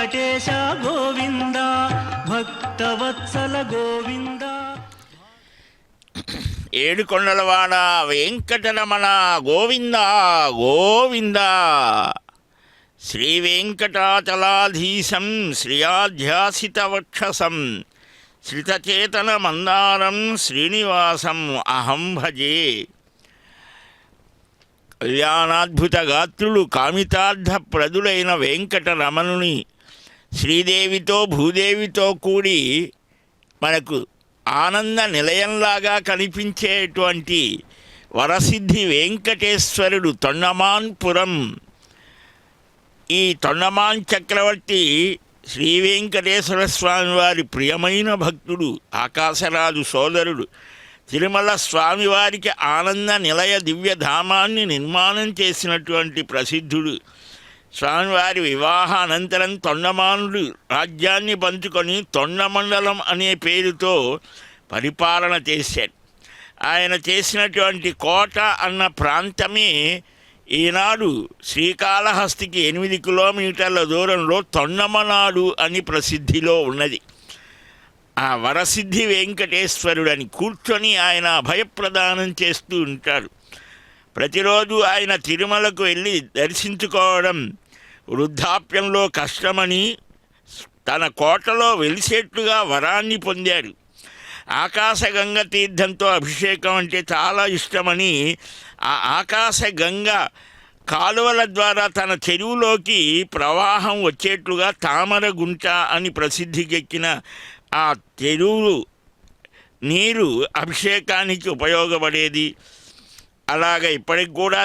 వెంకటేశ గోవింద భక్తవత్సల గోవింద. ఏడుకొండలవాడ వెంకటరమణ గోవింద గోవింద. శ్రీ వెంకటాచలాధీశం శ్రియాధ్యాసితవక్షసం శ్రితచేతన మందారం శ్రీనివాసం అహం భజే. కళ్యాణాద్భుత గాత్రులు కామితార్థ ప్రదులైన వెంకటరమణుని శ్రీదేవితో భూదేవితో కూడి మనకు ఆనంద నిలయంలాగా కనిపించేటువంటి వరసిద్ధి వెంకటేశ్వరుడు తొండమాన్పురం. ఈ తొండమాన్ చక్రవర్తి శ్రీ వెంకటేశ్వర స్వామి వారి ప్రియమైన భక్తుడు, ఆకాశరాజు సోదరుడు. తిరుమల స్వామివారికి ఆనంద నిలయ దివ్యధామాన్ని నిర్మాణం చేసినటువంటి ప్రసిద్ధుడు. స్వామివారి వివాహ అనంతరం తొండమానుడు రాజ్యాన్ని పంచుకొని తొండమండలం అనే పేరుతో పరిపాలన చేశాడు. ఆయన చేసినటువంటి కోట అన్న ప్రాంతమే ఈనాడు శ్రీకాళహస్తికి 8 కిలోమీటర్ల దూరంలో తొండమనాడు అని ప్రసిద్ధిలో ఉన్నది. ఆ వరసిద్ధి వెంకటేశ్వరుడని కూర్చొని ఆయన అభయప్రదానం చేస్తూ ఉంటాడు. ప్రతిరోజు ఆయన తిరుమలకు వెళ్ళి దర్శించుకోవడం వృద్ధాప్యంలో కష్టమని తన కోటలో వెలిసేట్లుగా వరాన్ని పొందాడు. ఆకాశగంగ తీర్థంతో అభిషేకం అంటే చాలా ఇష్టమని ఆ ఆకాశగంగ కాలువల ద్వారా తన చెరువులోకి ప్రవాహం వచ్చేట్లుగా తామరగుంట అని ప్రసిద్ధికెక్కిన ఆ చెరువు నీరు అభిషేకానికి ఉపయోగపడేది. అలాగ ఇప్పటికి కూడా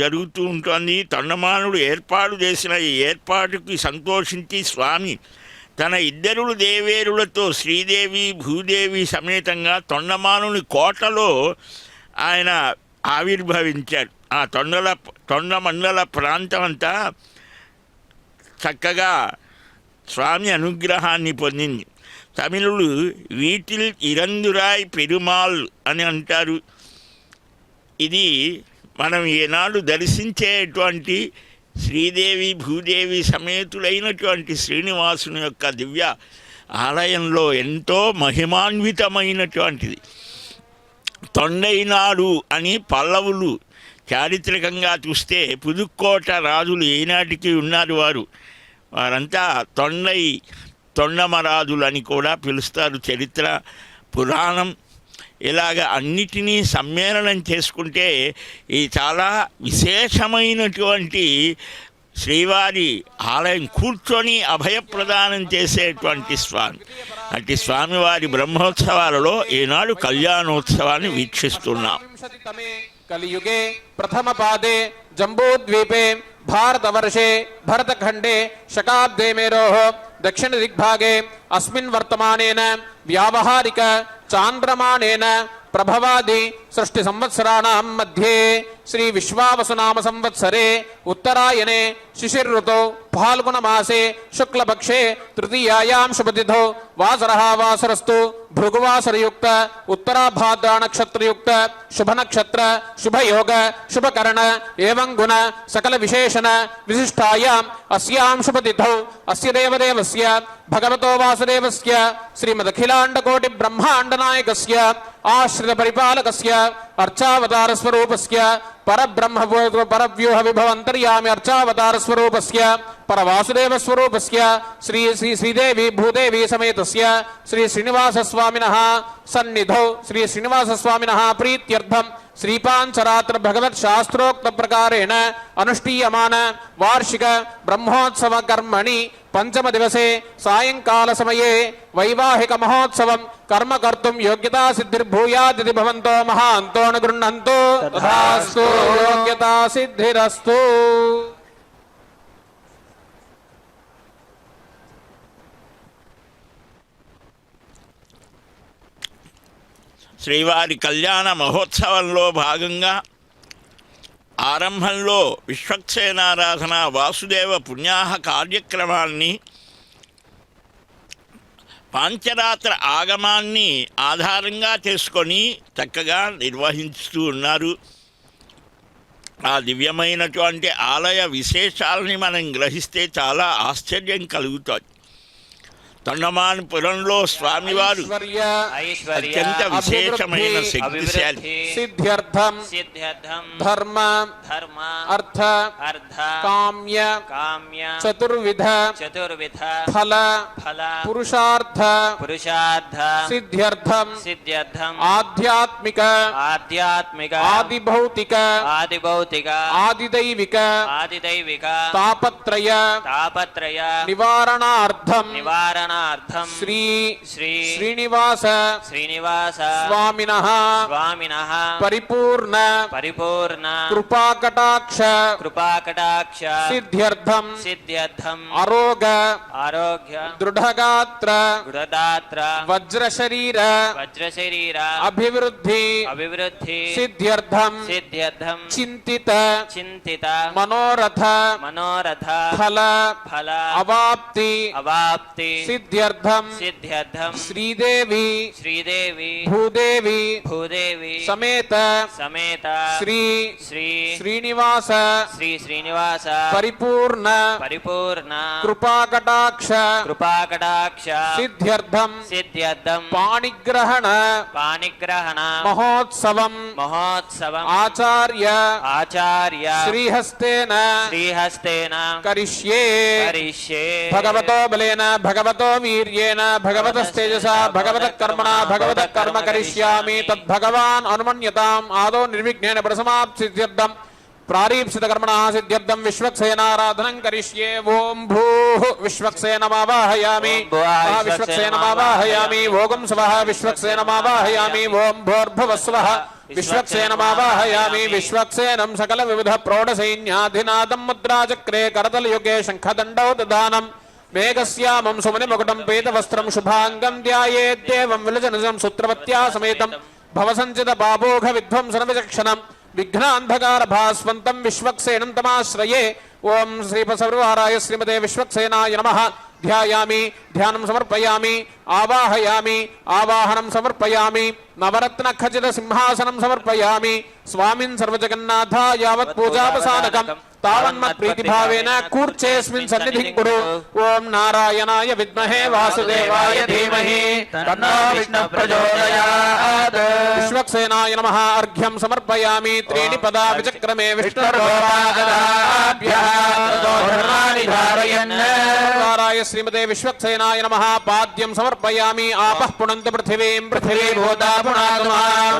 జరుగుతూ ఉంటుంది. తొండమానుడు ఏర్పాటు చేసిన ఈ ఏర్పాటుకి సంతోషించి స్వామి తన 2 దేవేరులతో శ్రీదేవి భూదేవి సమేతంగా తొండమానుని కోటలో ఆయన ఆవిర్భవించాడు. ఆ తొండమండల ప్రాంతం అంతా చక్కగా స్వామి అనుగ్రహాన్ని పొందింది. తమిళులు వీటిల్ ఇరందురాయ్ పెరుమాల్ అని అంటారు. ఇది మనం ఈనాడు దర్శించేటువంటి శ్రీదేవి భూదేవి సమేతులైనటువంటి శ్రీనివాసుని యొక్క దివ్య ఆలయంలో ఎంతో మహిమాన్వితమైనటువంటిది. తొండైనాడు అని పల్లవులు చారిత్రకంగా చూస్తే పుదుక్కోట రాజులు ఏనాటికి ఉన్నారు. వారంతా తొండమరాజులు అని కూడా పిలుస్తారు. చరిత్ర పురాణం ఇలాగ అన్నిటినీ సమ్మేళనం చేసుకుంటే ఈ చాలా విశేషమైనటువంటి శ్రీవారి ఆలయం కూర్చొని అభయప్రదానం చేసేటువంటి స్వామి. అట్టి స్వామివారి బ్రహ్మోత్సవాలలో ఈనాడు కళ్యాణోత్సవాన్ని వీక్షిస్తున్నాం. కలియుగే ప్రథమ పాదే జంబూద్వీపే భారతవర్షే భరతఖండే శకాబ్దే మేరోః దక్షిణ దిగ్భాగే అస్మిన్ వర్తమానేన వ్యావహారిక చాంద్రమానేన ప్రభవాది సృష్టి సంవత్సరాణం మధ్యే శ్రీ విశ్వావసునామ సంవత్సరే ఉత్తరాయణే శిశిర్ఋతౌ ఫాల్గుణ మాసే శుక్లపక్షే తృతీయాయాం శుభతిథౌ వాసరః వాసరస్తు భృగువాసరయుక్త ఉత్తరాభాద్ర నక్షత్రయుక్త శుభనక్షత్ర శుభయోగ శుభకరణ ఏవం గుణ సకల విశేషణ విశిష్టాయాం అస్యాం శుభతిథౌ అస్య దేవదేవస్య భగవతో వాసుదేవస్య శ్రీమదఖిలాండకోటి బ్రహ్మాండనాయకస్య ఆశ్రిత పరిపాలకస్య అర్చావతార స్వరూపస్య పరబ్రహ్మ పరవ్యూహ విభవంతర్యామి అర్చావతార స్వరూపస్య పరవాసుదేవ స్వరూపస్య శ్రీదేవి భూదేవి సమేతస్య శ్రీ శ్రీనివాస స్వామినః సన్నిధౌ శ్రీ శ్రీనివాస స్వామినః ప్రీత్యర్థం శ్రీపాంచరాత్ర భగవత్ శాస్త్రోక్త ప్రకారేణ అనుష్ఠీయమాన వార్షిక బ్రహ్మోత్సవ కర్మణి పంచమ దివసే సాయంకాల సమయే వైవాహిక మహోత్సవం కర్మ కర్తుం యోగ్యతా సిద్ధిర్భూయాదితి భవంతో మహాంతో న గృహ్ణంతు తథాస్తు యోగ్యతా సిద్ధిరస్తు. శ్రీవారి కళ్యాణ మహోత్సవంలో భాగంగా ఆరంభంలో విశ్వక్సేనారాధన వాసుదేవ పుణ్యాహ కార్యక్రమాన్ని పాంచరాత్ర ఆగమాన్ని ఆధారంగా చేసుకొని చక్కగా నిర్వహిస్తూ ఉన్నారు. ఆ దివ్యమైనటువంటి ఆలయ విశేషాలని మనం గ్రహిస్తే చాలా ఆశ్చర్యం కలుగుతుంది. తొండమానపురంలో స్వామివారు ఐశ్వర్య అత్యంత విశేషమైన శక్తిశాలి. సిద్ధ్యర్థం ధర్మ అర్థ కామ్య చతుర్విధ ఫల పురుషార్థ సిద్ధ్యర్థం ఆధ్యాత్మిక ఆదిభౌతిక ఆదిదైవిక తాపత్రయ నివారణార్థం శ్రీనివాస స్వామినః పరిపూర్ణ కృపాకటాక్ష సిద్ధ్యర్థం ఆరోగ దృఢగాత్ర వజ్రశరీర అభివృద్ధి సిద్ధ్యర్థం చింతిత మనోరథ ఫల అవాప్తి సిద్ధ్యర్థం శ్రీదేవి భూదేవి సమేత శ్రీనివాస పరిపూర్ణ కృపాకటాక్ష సిద్ధ్యర్థం పాణిగ్రహణ మహోత్సవం ఆచార్య శ్రీహస్తేన కరిష్యే భగవతో బలేన భగవతో వీర్యేణ భగవతస్తేజసా భగవతః కర్మణా భగవతః కర్మ కరిష్యామి తద్భగవాన్ అనుమన్యతాం ఆదో నిర్విఘ్నేన ప్రసమాప్సిద్ధ్యర్థం ప్రారీప్సిత కర్మణా సిద్ధ్యర్థం విశ్వక్సేనారాధనం కరిష్యే. ఓం భూః విశ్వక్సేనమావాహయామి విశ్వక్సేనమావాహయామి ఓం స్వః విశ్వక్సేనమావాహయామి ఓం భూర్భువస్వః విశ్వక్సేనమావాహయామి విశ్వక్సేనం సకల వివిధ ప్రౌఢసైన్యాధినాదం ముద్రాచక్రే కరతలయుగే శంఖదండౌ దదానం మేఘశ్యామం సుమనిమకుటం పీతవస్త్రం శుభాంగం ధ్యాయేద్దేవం విలజనజం సూత్రవత్యా సమేతం భవసంచిత బాబోఘ విధ్వంసన విచక్షణం విఘ్నాంధకార భాస్వంతం విశ్వక్సేనం తమాశ్రయే. ఓం శ్రీపసర్వారాయ శ్రీమతే విశ్వక్సేనాయ నమః. ధ్యాయామి ధ్యానం సమర్పయామి ఆవాహయామి ఆవాహనం సమర్పయామి నవరత్న ఖచిత సింహాసనం సమర్పయామి. స్వామిన్ సర్వజగన్నాథ యావత్ పూజాపసాదకం తావన్మత్ ప్రీతిభావేన కూర్చేస్మిన్ సన్నిధిం కురు. ఓం నారాయణాయ విద్మహే వాసుదేవాయ ధీమహి తన్నో విష్ణుః ప్రచోదయాత్. విశ్వక్సేనాయ నమః. అర్ఘ్యం సమర్పయామి త్రీణి పదా విచక్రమే విష్ణుర్గోపాదాభ్యః ధర్మాని ధారయన్. శ్రీమతే విశ్వక్సేనాయ నమః. పాద్యం సమర్పయామి ఆపః పునంతు పృథివీం పృథివీ భూతా పునాతు మాం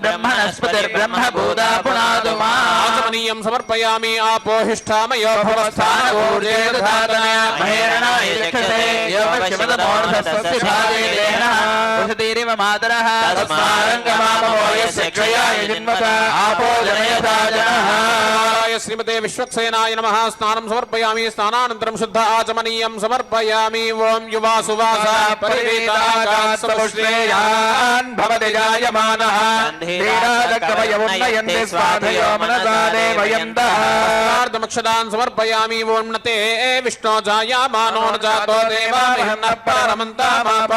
బ్రహ్మణస్పతిర్బ్రహ్మ భూతా పునాతు మాం. ఆచమనీయం సమర్పయామి ఆపోహిష్ఠామయో భవస్థానూర్జే దధాతన మహేరణాయ చక్షసే యోగశివదమోర్ధస్య భావేన వసతిరివ మాతరః తస్మారంగమామోయస్య క్షయాయ జన్మత ఆపో జనయథా జనః. శ్రీమతే విశ్వక్సేనాయ నమః. స్నానం సమర్పయామి స్నానానంతరం శుద్ధ ఆచమనీయం సమర్పయామి. ఓం యువా సువాస పరివేతాకాశ్రేయాన్ భవతి జాయమానః క్రీడాదకవయమున్నయంతి స్వాధయో మనసా దేవయంతః. అక్షదాన్ సమర్పయామి. ఓం నతే విష్ణో జాయమానో న జాతో దేవామిహం న పారమంతామాప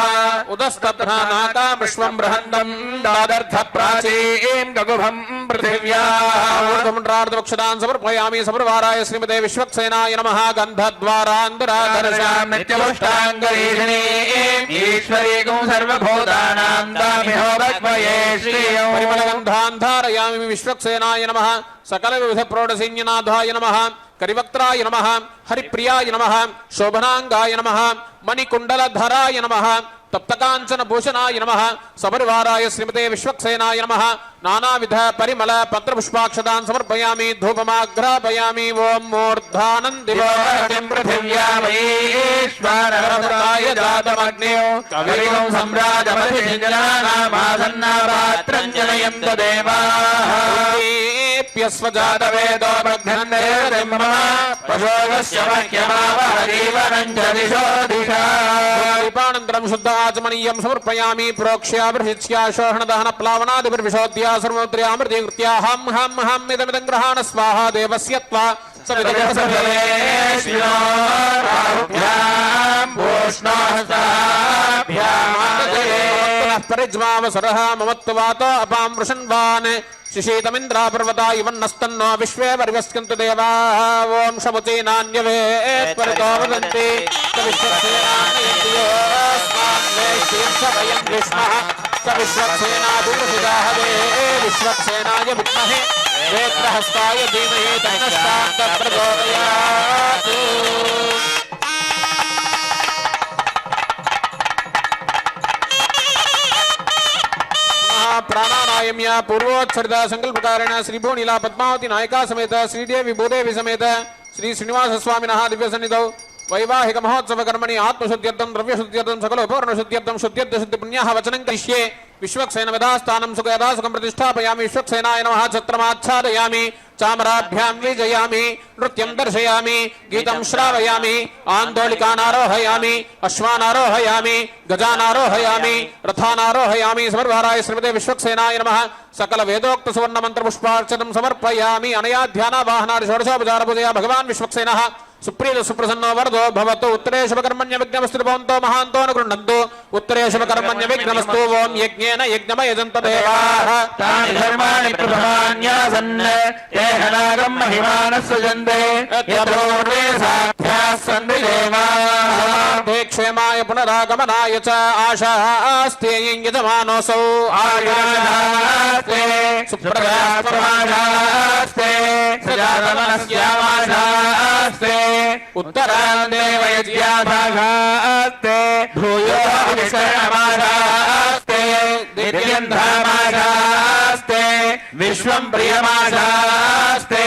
ఉదస్తభ్రానాకా విశ్వం బృహందం దాదర్థ ప్రాచీం గగుభం పృథివ్యాః. అక్షదాన్ సమర్పయామి. సమర్వారాయ శ్రీమతే విశ్వక్సేనాయ నమః. గంధద్వారాంతరాదర్శాం నిత్యపుష్టాంగరీషిణీం ఈశ్వరీకం సర్వభూతానాం దామిహో భక్మయే శ్రీయం. పరిమళగంధాన్ ధారయామి. విశ్వక్సేనాయ నమః. సకల వివిధ ప్రౌఢసైన్యనాథాయ నమః. కరివక్త్రాయ నమః. హరిప్రియాయ నమః. శోభనాంగాయ నమః. మణికుండలధరాయ నమః. తప్తకాంచన భూషణాయ నమః. సపరివారాయ శ్రీమతే విశ్వక్సేనాయ నమః. నానావిధ పరిమళ పత్రపుష్పాక్షదాన్ సమర్పయామి. ధూపమాగ్రాపయామి. ఓం మూర్ధానందివోహటిం పృథివ్యామీశ్వరాయ జాతమగ్నియో కవిగం సమ్రాజమధిజనానామాసన్నాపాత్రం జనయంత దేవాః. ప్యస్వజాతవేదో భగ్నందేవ పశోగస్య మహ్యమావహరీవనం చ దిశో దిశా. దీపానంతరం శుద్ధ ఆచమనీయం సమర్పయామి. ప్రోక్ష్యాభిషిచ్యాశోషణదహన ప్లావనాదిభిర్విశోద్యా సర్వముద్ర్యామృతీకృత్యా హం హం హం ఇదమిదం గ్రహాణ స్వాహా దేవస్య త్వా परिज्मावसरः ममत्वातो अपां वृषन्वान् शिशीतमिन्द्रा पर्वता इवन्नस्तन्नो विश्वे परिवस्यन्तु देवाः ॐ शमुचे नान्यवेत् परितो वदन्ति स विश्वक्सेनाधिपतिदाहवे विश्वक्सेनाय विद्महे वेत्रहस्ताय धीमहि तन्नः प्रचोदयात्। प्राणानायम्य पूर्वोत्सर्ग संकल्पकारेण श्रीभुवनीला पद्मावती नायिका समेत श्रीदेवी भूदेवी समेत श्री श्रीनिवास स्वामिनः दिव्य सन्निधौ वैवाहिक महोत्सव कर्मणि आत्मशुद्ध्यर्थं द्रव्यशुद्ध्यर्थं सकलोपकरणशुद्ध्यर्थं शुद्ध्यर्थ शुद्धि पुण्यः वचनं करिष्ये। विश्वक्सेन यथास्थानं सुखयथा सुखं प्रतिष्ठापयामि। विश्वक्सेनाय नमः छत्रमाच्छादयामि चामराभ्यां विजयामि नृत्यं दर्शयामि गीतं श्रावयामि आन्दोलिकानारोहयामि अश्वानारोहयामि गजानारोहयामि रथानारोहयामि। समर्भाराय श्रीमते विश्वक्सेनाय नमः। सकल वेदोक्त सुवर्ण मंत्र पुष्पार्चनं समर्पयामि। अनया ध्यानावाहनादि षोडशोपचार पूजया भगवान् विश्वक्सेनः सुप्रीत सुप्रसन्नो वरदो भवतु। उत्तरे शुभकर्मण्य विघ्नमस्तु भवन्तो महान्तो न गृह्णन्तु। उत्तरे शुभकर्मण्य विघ्नमस्तु। ओं यज्ञेन यज्ञमयजन्त देवाः तानि धर्माणि प्रथमान्यासन् ते हनागं महिमानः सृजन्ते यतोर्वे साध्याः सन्ति देवाः। ते क्षेमाय पुनरागमनाय च आशास्ते यजमानोऽसौ आयुरास्ते सुप्रजास्ते सजातमनस्यामाशास्ते उत्तरान् देवयज्ञाभागास्ते भूयो विशरणमाशास्ते दिव्यन्धामाशास्ते विश्वं प्रियमाशास्ते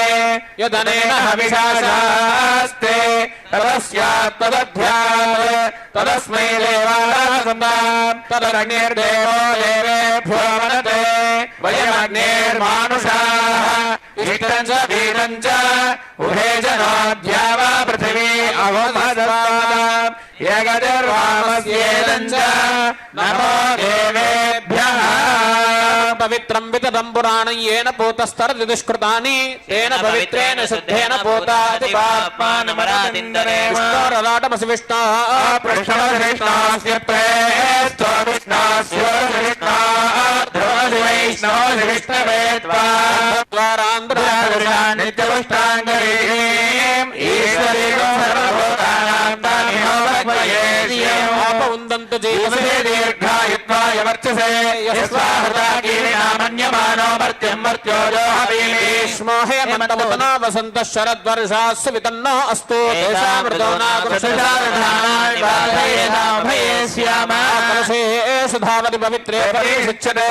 यदनेन हविषाशास्ते तदस्यात् तदध्यात् तदस्मै देवानासन्दात् तदग्निर्देवो देवेभ्यो वदते वयमग्निर्मानुषाः इष्टं च वीरं च उभे जनाद्या वा पृथिवी अवमदस्तात् यगतिर्वामस्येदं च नमो देवेभ्यः। पवित्रं विततं पुराणं येन पूतस्तरति दुष्कृतानि तेन पवित्रेण शुद्धेन पूताति पाप्मानमरादिन्दरे विष्णोरलाटमसि विष्णोः पृष्ठमधिष्णास्य प्रेष्ठो विष्णास्य वैष्णवो विष्णवे द्वारान्ध्रान् नित्यपुष्टाङ्गरीम् ईश्वरीं सर्वभूतानां तामिहो आपउन्दन्तु जीवसे दीर्घायुत्वाय वर्चसे यस्वाहृता कीर्णामन्यमानो मर्त्यं मर्त्यो ग्रीष्मो हेमन्तवदना वसन्तः शरद्वर्षास्सु वितन्नो अस्तु तेषामृतो कलशे सुधावति पवित्रे परिषिच्यते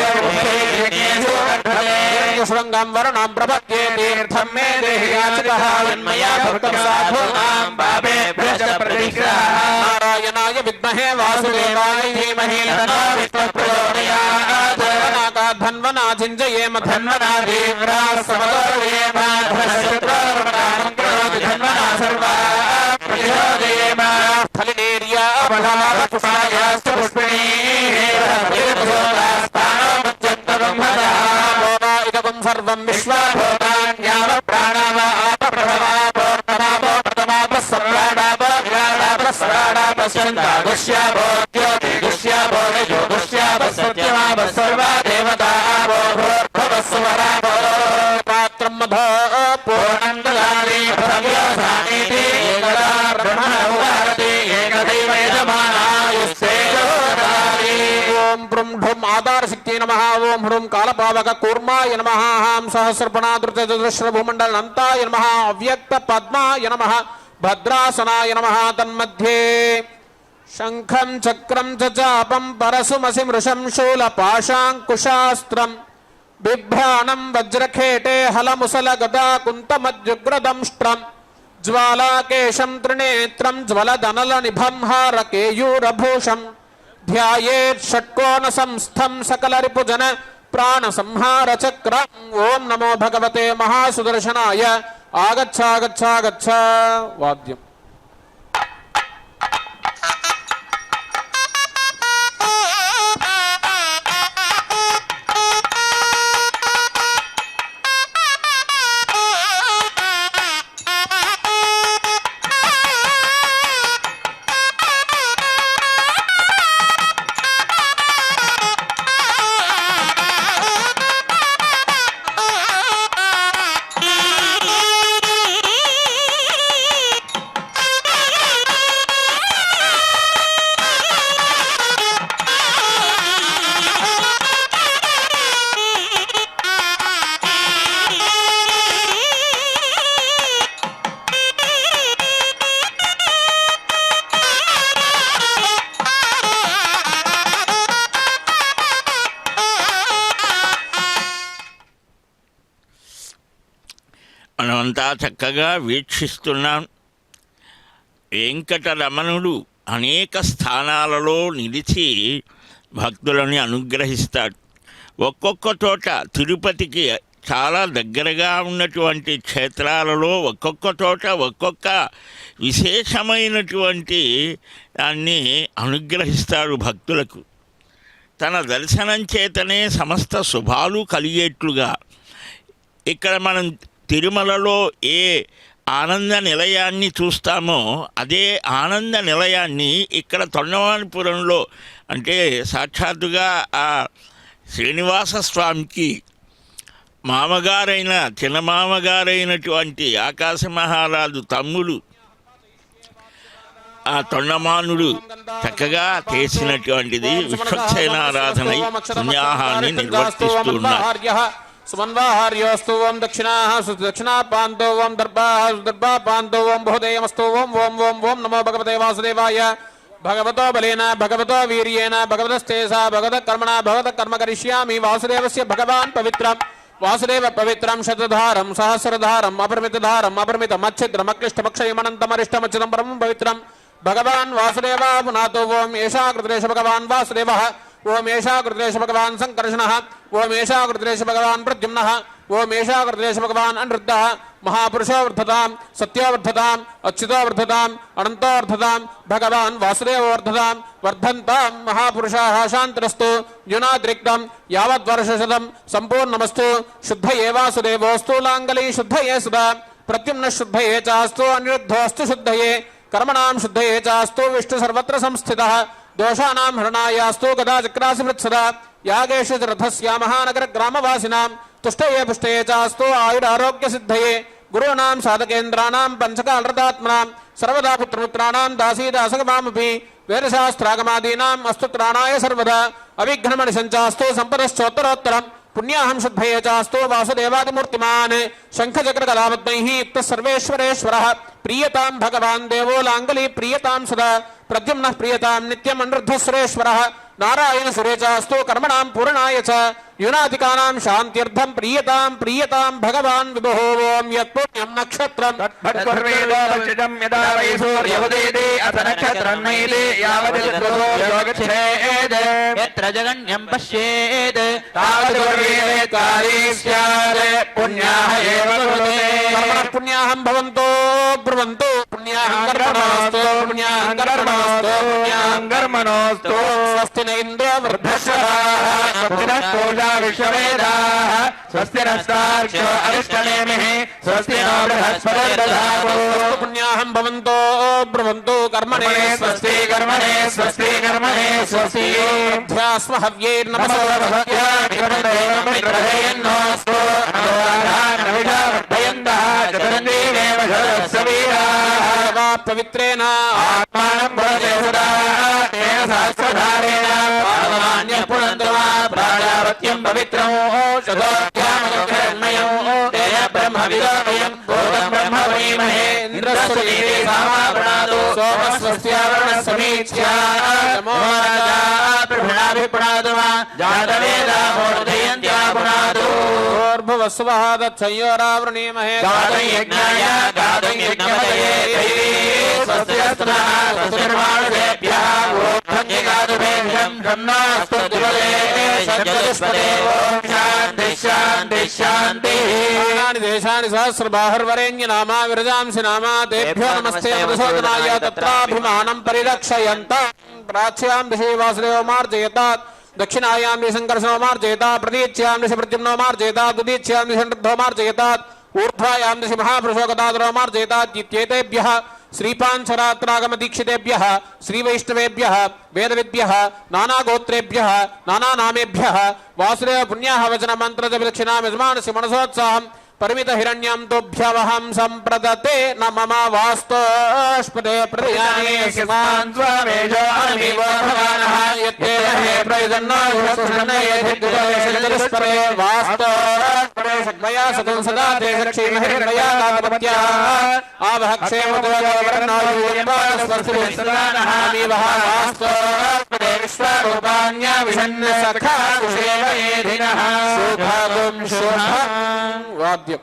शृङ्गं वर्णां प्रपद्ये तीर्थं मे देहि याचितः यन्मया भक्तं साधूनां पापेभ्यश्च प्रतिग्रहः। नारायणाय विद्महे वासुदेवाय धीमहि तन्नो विष्णुः प्रचोदयात्। धन्वना चिञ्जयेम धन्वना देव्रा समदोयेम धनशत्रुर्वनानं करोति धन्वना सर्वा प्रचोदयेम। फलिनेर्या बलावपुषायाश्च पुष्पिणीः इदं सर्वं विश्वभूतान्याव प्राणाव सर्वा देवता पात्रं मधो पूर्णं ददाति भव्योऽसानीति एकदा ब्रह्मण उदाहरति एकदैव यजमानायुस्तेजोदाति। ओं ब्रुं ढुं आधारशक्त्यै नमः। ओं ह्रुं कालपावक कूर्माय नमः। हां सहस्रपणादृतचतुश्रभूमण्डलन्ताय नमः। अव्यक्त पद्माय नमः। भद्रासनाय नमः। तन्मध्ये शंखं चक्रं च चापं परशुमसि मृषं शूलपाशाङ्कुशास्त्रं बिभ्राणं वज्रखेटे हलमुसलगदा कुन्तमज्जुग्रदंष्ट्रं ज्वालाकेशं त्रिनेत्रं ज्वलदनलनिभं हारकेयूरभूषं ध्यायेत् षट्कोणसंस्थं सकलरिपुजन प्राणसंहारचक्रम्। ओं नमो भगवते महासुदर्शनाय। आगच्छागच्छागच्छ वाद्यम्। అంతా చక్కగా వీక్షిస్తున్నాం. వెంకటరమణుడు అనేక స్థానాలలో నిలిచి భక్తులని అనుగ్రహిస్తాడు. ఒక్కొక్క చోట తిరుపతికి చాలా దగ్గరగా ఉన్నటువంటి క్షేత్రాలలో ఒక్కొక్క చోట ఒక్కొక్క విశేషమైనటువంటి దాన్ని అనుగ్రహిస్తాడు భక్తులకు. తన దర్శనం చేతనే సమస్త శుభాలు కలిగేట్లుగా ఇక్కడ మనం తిరుమలలో ఏ ఆనంద నిలయాన్ని చూస్తామో అదే ఆనంద నిలయాన్ని ఇక్కడ తొండమానపురంలో అంటే సాక్షాత్తుగా ఆ శ్రీనివాస స్వామికి మామగారైన చిన్నమామగారైనటువంటి ఆకాశ మహారాజు తమ్ముడు ఆ తొండమానుడు చక్కగా చేసినటువంటిది విశ్వక్సేనారాధనై పుణ్యాహాన్ని నిర్వర్తిస్తున్నారు. సుమన్వాహార్యోస్తు ఓం దక్షిణాపాంతో ఓం దర్భాపాంతో ఓం బహుదేయమస్తు ఓం ఓం ఓం ఓం నమో భగవతే వాసుదేవాయ. భగవతో బలేన భగవతో వీర్యేణ భగవతస్తేజసా భగవత కర్మణ భగవత కర్మ కరిష్యామి. వాసుదేవస్య భగవాన్ పవిత్రం వాసుదేవ పవిత్రం శతధారం సహస్రధారం అపరిమితధారం అపరిమితమచ్ఛిద్రమక్లిష్టమక్షయమనంతమరిష్టమచ్యుతం పరమం పవిత్రం భగవాన్ వాసుదేవ పునాతో ఓం ఏషా కృతేశ భగవాన్ వాసుదేవ ఓం ఏషా కృతేశ భగవాన్ సంకర్షణ ఓం ఏషా కృతేశ భగవాన్ ప్రద్యుమ్న ఓం ఏషా కృతేశ భగవాన్ అనిరుద్ధ మహాపురుషో వర్ధతాం సత్యో వర్ధతాం అచ్యుతో వర్ధతాం అనంతో వర్ధతాం భగవాన్ వాసుదేవో వర్ధతాం వర్ధంతాం మహాపురుషాః శాంతిరస్తు యునాద్రిక్తం యావద్వర్షశతం సంపూర్ణమస్తు శుద్ధయే వాసుదేవో స్థూలాంగలీ శుద్ధయే సుధా ప్రద్యుమ్న శుద్ధయే చాస్తు అనిరుద్ధోస్తు శుద్ధయే కర్మణాం శుద్ధయే చాస్తు విష్ణు సర్వత్ర సంస్థితః దోషానాం హరణాయాస్తు గదా చక్రాసి వృత్సదా యాగేషు రథస్య మహానగర గ్రామవాసినాం తుష్టయే పుష్టయే చాస్తు ఆయురారోగ్య సిద్ధయే గురూణాం సాధకేంద్రాణాం పంచకాలరతాత్మనాం సర్వదా పుత్రపుత్రాణాం దాసీదాసగమామపి వేదశాస్త్రాగమాదీనాం అస్తు త్రాణాయ సర్వదా అవిఘ్నమణి సంచాస్తు సంపదశ్చోత్తరోత్తరం పుణ్యాహం శుద్ధయే చాస్తు వాసుదేవాదిమూర్తిమాన్ శంఖచక్రకళాపద్మైః యుక్తః సర్వేశ్వరేశ్వరः ప్రీయతాం భగవాన్ దేవో లాంగలీ ప్రీయతాం సదా ప్రద్యుమ్నః ప్రీయతాం నిత్యం అనిరుద్ధः సురేశ్వరः నారాయణ సురేచాస్తు కర్మణాం పూర్ణాయ చ యునాధికానాం శాంత్యర్థం ప్రీయతాం ప్రీయతాం భగవాన్ విభో ఓం యత్పుణ్యం నక్షత్రం భట్పర్వేదోచితం యదా వై సూర్యోదయతే అథ నక్షత్రం నైతే యావద్గతో యోగచ్ఛేద్ యత్ర జగన్యం పశ్యేద్ తావద్వర్వేకారీ స్యాద్ పుణ్యాః ఏవ కురుతే పుణ్యాహం భవంతో బ్రువంతు పుణ్యాహం కర్మణోస్తు పుణ్యాహం కర్మణోస్తు పుణ్యాహం కర్మణోస్తు స్వస్తి న ఇంద్రో వృద్ధశ్రవः విశ్వవేదాః స్వస్తి నస్తార్క్ష్యో అరిష్టనేమిః స్వస్తి నో బృహస్పతిర్దధాతు పుణ్యాహం భవంతో బ్రువంతు కర్మణే స్వస్తి కర్మణే స్వస్తి కర్మణే స్వస్తి ధ్యాస్మ హవ్యైర్నమసో భగవద్గీతాన్నోస్తు చతురందీవేవ సవీరాः పవిత్రేణ ఆత్మానం భవతే సదా తేన సహస్రధారేణ పావనాన్యః పునంతు మా ప్రాజాపత్యం పవిత్రం శతోధ్యామయం తేన బ్రహ్మ విదోయం భూతం బ్రహ్మ వైమహే ఇంద్రస్వతి సామాప్రణాదో సోమస్వస్యావరణ సమీచ్యా నమో రాజా ప్రభుణాభిప్రణాదు మా జాతవేదా మోదయంత్యా పునాదు భూర్భువస్సువహాదచ్చయోరావృణీమహే గాతం యజ్ఞాయ గాతం యజ్ఞమతయే దైవీ స్వస్తిరస్తనః స్వస్తిర్మాణుషేభ్యः ఊర్ధ్వం జగాదుభేషం బ్రహ్మాస్తు దివదే శబ్దదుష్పదే ఓం శాంతి శాంతి శాంతి దేశాని సహస్రబాహుర్వరేణ్య నామా విరజాంసి నామా తేభ్యో నమస్తే ప్రసోదనాయ తత్రాభిమానం పరిరక్షయంత ప్రాచ్యాం దిశే వాసుదేవ మార్జయతాత్ దక్షిణాయాం దిశ సంకర్షణో మార్జయతాత్ ప్రతీచ్యాం దిశ ప్రద్యుమ్నో మార్జయతాత్ ఉదీచ్యాం దిశ నృద్ధో మార్జయతాత్ ఊర్ధ్వాయాం దిశ మహాపురుషో గదాధరో మార్జయతాత్ ఇత్యేతేభ్యః శ్రీపాంచరాత్రాగమ దీక్షితేభ్యః శ్రీవైష్ణవేభ్యః వేదవిద్భ్యః నానాగోత్రేభ్యః నానానామేభ్యః వాసుదేవ పుణ్యాహ వచన మంత్ర దక్షిణాం యజమానస్య మనసోత్సాహం పరిమిత హిరణ్యం తోభ్యవహం సంప్రదతే న మమ వాస్తోష్పదే ప్రయాణే స్వాన్ స్వామేజో అనివో భగవానః యత్తేన హే ప్రయజన్నో విష్ణునయే దిగ్గుపరే వాస్తోష్పదే సద్మయా సతం సదా తే లక్ష్మీ హిరణ్యా కామపత్యా ఆవహ క్షేమోదయవర్ణాయుర్వాస్వస్తిభిస్సదానః అమివహ వాస్తోష్పదే విశ్వరూపాణ్య విషణ్య సఖా కుశేవయేధినః శుభం శుభం వాద్యం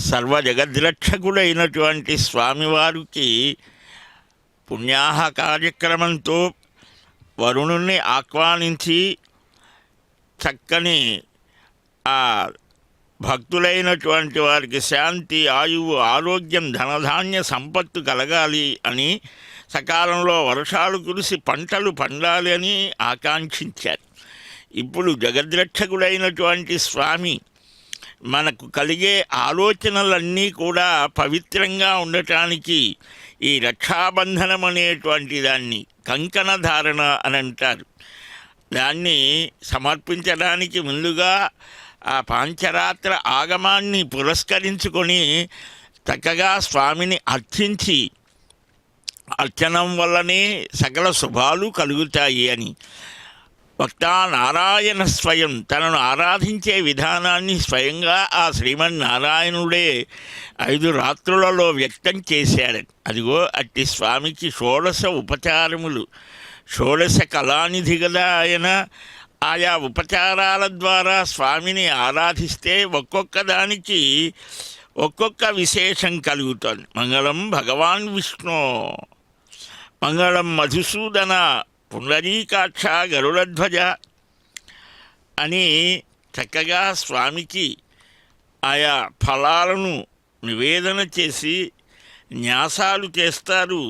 సర్వ జగద్రక్షకుడైనటువంటి స్వామివారికి పుణ్యాహ కార్యక్రమంతో వరుణుణ్ణి ఆహ్వానించి చక్కని ఆ భక్తులైనటువంటి వారికి శాంతి, ఆయువు, ఆరోగ్యం, ధనధాన్య సంపత్తు కలగాలి అని, సకాలంలో వర్షాలు కురిసి పంటలు పండాలి అని ఆకాంక్షించారు. ఇప్పుడు జగద్రక్షకుడైనటువంటి స్వామి మనకు కలిగే ఆలోచనలన్నీ కూడా పవిత్రంగా ఉండటానికి ఈ రక్షాబంధనం అనేటువంటి దాన్ని కంకణ ధారణ అని అంటారు. దాన్ని సమర్పించడానికి ముందుగా ఆ పాంచరాత్ర ఆగమాన్ని పురస్కరించుకొని చక్కగా స్వామిని అర్చించి, అర్చనం వల్లనే సకల శుభాలు కలుగుతాయి అని వక్తా నారాయణ స్వయం తనను ఆరాధించే విధానాన్ని స్వయంగా ఆ శ్రీమన్నారాయణుడే 5 రాత్రులలో వ్యక్తం చేశాడు. అదిగో అట్టి స్వామికి షోడశ ఉపచారములు, షోడశ కళానిధి గల ఆయన. ఆయా ఉపచారాల ద్వారా స్వామిని ఆరాధిస్తే ఒక్కొక్క దానికి ఒక్కొక్క విశేషం కలుగుతుంది. మంగళం భగవాన్ విష్ణు, మంగళం మధుసూదన, పుండరీకాక్ష, గరుడధ్వజ అని చక్కగా స్వామికి ఆయా ఫలాలను నివేదన చేసి న్యాసాలు చేస్తారు.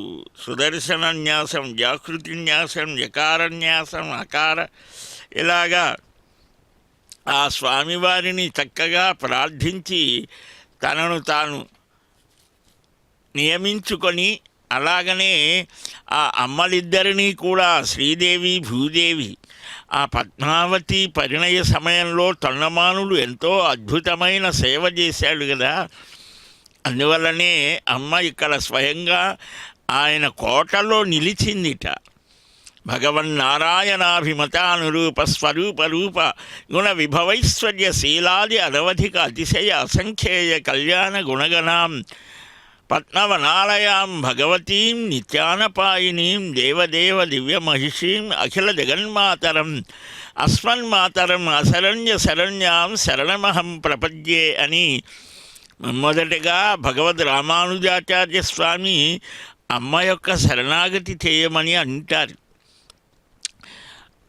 సుదర్శన న్యాసం, జాగృతి న్యాసం, యకార న్యాసం, అకార, ఇలాగా ఆ స్వామివారిని చక్కగా ప్రార్థించి తనను తాను నియమించుకొని, అలాగనే ఆ అమ్మలిద్దరినీ కూడా శ్రీదేవి, భూదేవి, ఆ పద్మావతి పరిణయ సమయంలో తొండమానుడు ఎంతో అద్భుతమైన సేవ చేశాడు కదా. అందువల్లనే అమ్మ ఇక్కడ స్వయంగా ఆయన కోటలో నిలిచిందిట. భగవన్నారాయణాభిమతానురూప స్వరూప రూప గుణ విభవైశ్వర్య శీలాది అనవధిక అతిశయ అసంఖ్యేయ కళ్యాణ గుణగణాం పద్మవనాలయాం భగవతీం నిత్యానపాయినీం దేవదేవ దివ్యమహిషీం అఖిల జగన్మాతరం అస్మన్మాతరం అశరణ్య శరణ్యాం శరణమహం ప్రపద్యే అని మొదటగా భగవద్ రామానుజాచార్య స్వామి అమ్మ యొక్క శరణాగతి చేయమని అంటారు.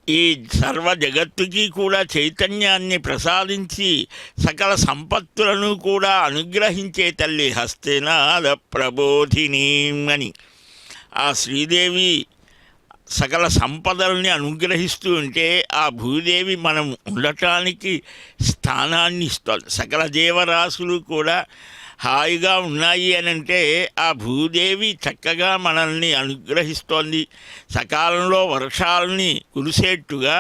ఈ సర్వ జగత్తుకి కూడా చైతన్యాన్ని ప్రసాదించి సకల సంపత్తులను కూడా అనుగ్రహించే తల్లి హస్తేనాద ప్రబోధిని అని ఆ శ్రీదేవి సకల సంపదల్ని అనుగ్రహిస్తూ ఉంటే ఆ భూదేవి మనం ఉండటానికి స్థానాన్ని ఇస్తుంది. సకల జీవరాశులు కూడా హాయిగా ఉన్నాయి అని అంటే ఆ భూదేవి చక్కగా మనల్ని అనుగ్రహిస్తోంది. సకాలంలో వర్షాలని కురిసేట్టుగా,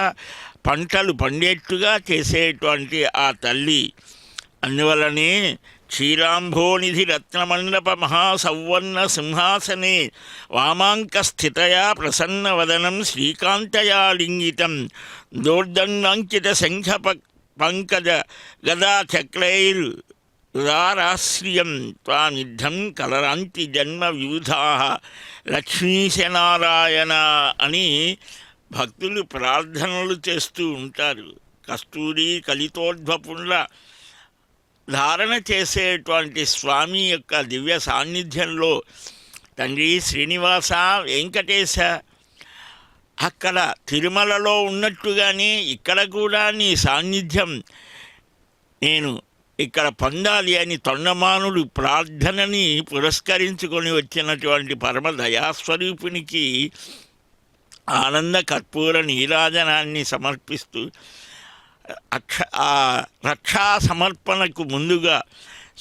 పంటలు పండేట్టుగా చేసేటువంటి ఆ తల్లి. అందువలనే క్షీరాంభోనిధి రత్నమండప మహాసౌవర్ణ సింహాసనే వామాంక స్థితయా ప్రసన్నవదనం శ్రీకాంతయా లింగితం దోర్దండంకిత శంఖ పంకజ గదా చక్రైర్ ఉదారాశ్రియం త్వామిద్ధం కలరాంతి జన్మ విబుధా లక్ష్మీశనారాయణ అని భక్తులు ప్రార్థనలు చేస్తూ ఉంటారు. కస్తూరి కలితోద్భపుండ్ల ధారణ చేసేటువంటి స్వామి యొక్క దివ్య సాన్నిధ్యంలో తండ్రి శ్రీనివాస వెంకటేశ, అక్కడ తిరుమలలో ఉన్నట్టుగానే ఇక్కడ కూడా నీ సాన్నిధ్యం నేను ఇక్కడ పొందాలి అని తొండమానుడు ప్రార్థనని పురస్కరించుకొని వచ్చినటువంటి పరమ దయాస్వరూపునికి ఆనంద కర్పూర నీరాజనాన్ని సమర్పిస్తూ ఆ రక్షా సమర్పణకు ముందుగా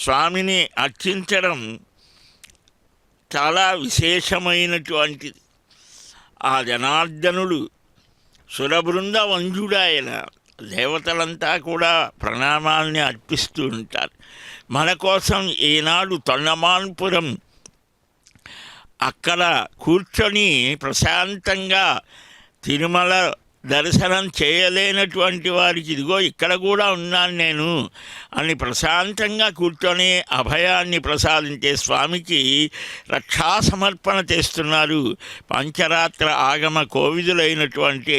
స్వామిని అర్చించడం చాలా విశేషమైనటువంటిది. ఆ జనార్దనుడు సురబృంద వంజుడాయన, దేవతలంతా కూడా ప్రణామాల్ని అర్పిస్తూ ఉంటారు. మన కోసం ఈనాడు తొండమాన్పురం అక్కడ కూర్చొని ప్రశాంతంగా తిరుమల దర్శనం చేయలేనటువంటి వారికి ఇదిగో ఇక్కడ కూడా ఉన్నాను నేను అని ప్రశాంతంగా కూర్చొని అభయాన్ని ప్రసాదించే స్వామికి రక్షా సమర్పణ చేస్తున్నారు పంచరాత్ర ఆగమ కోవిదులైనటువంటి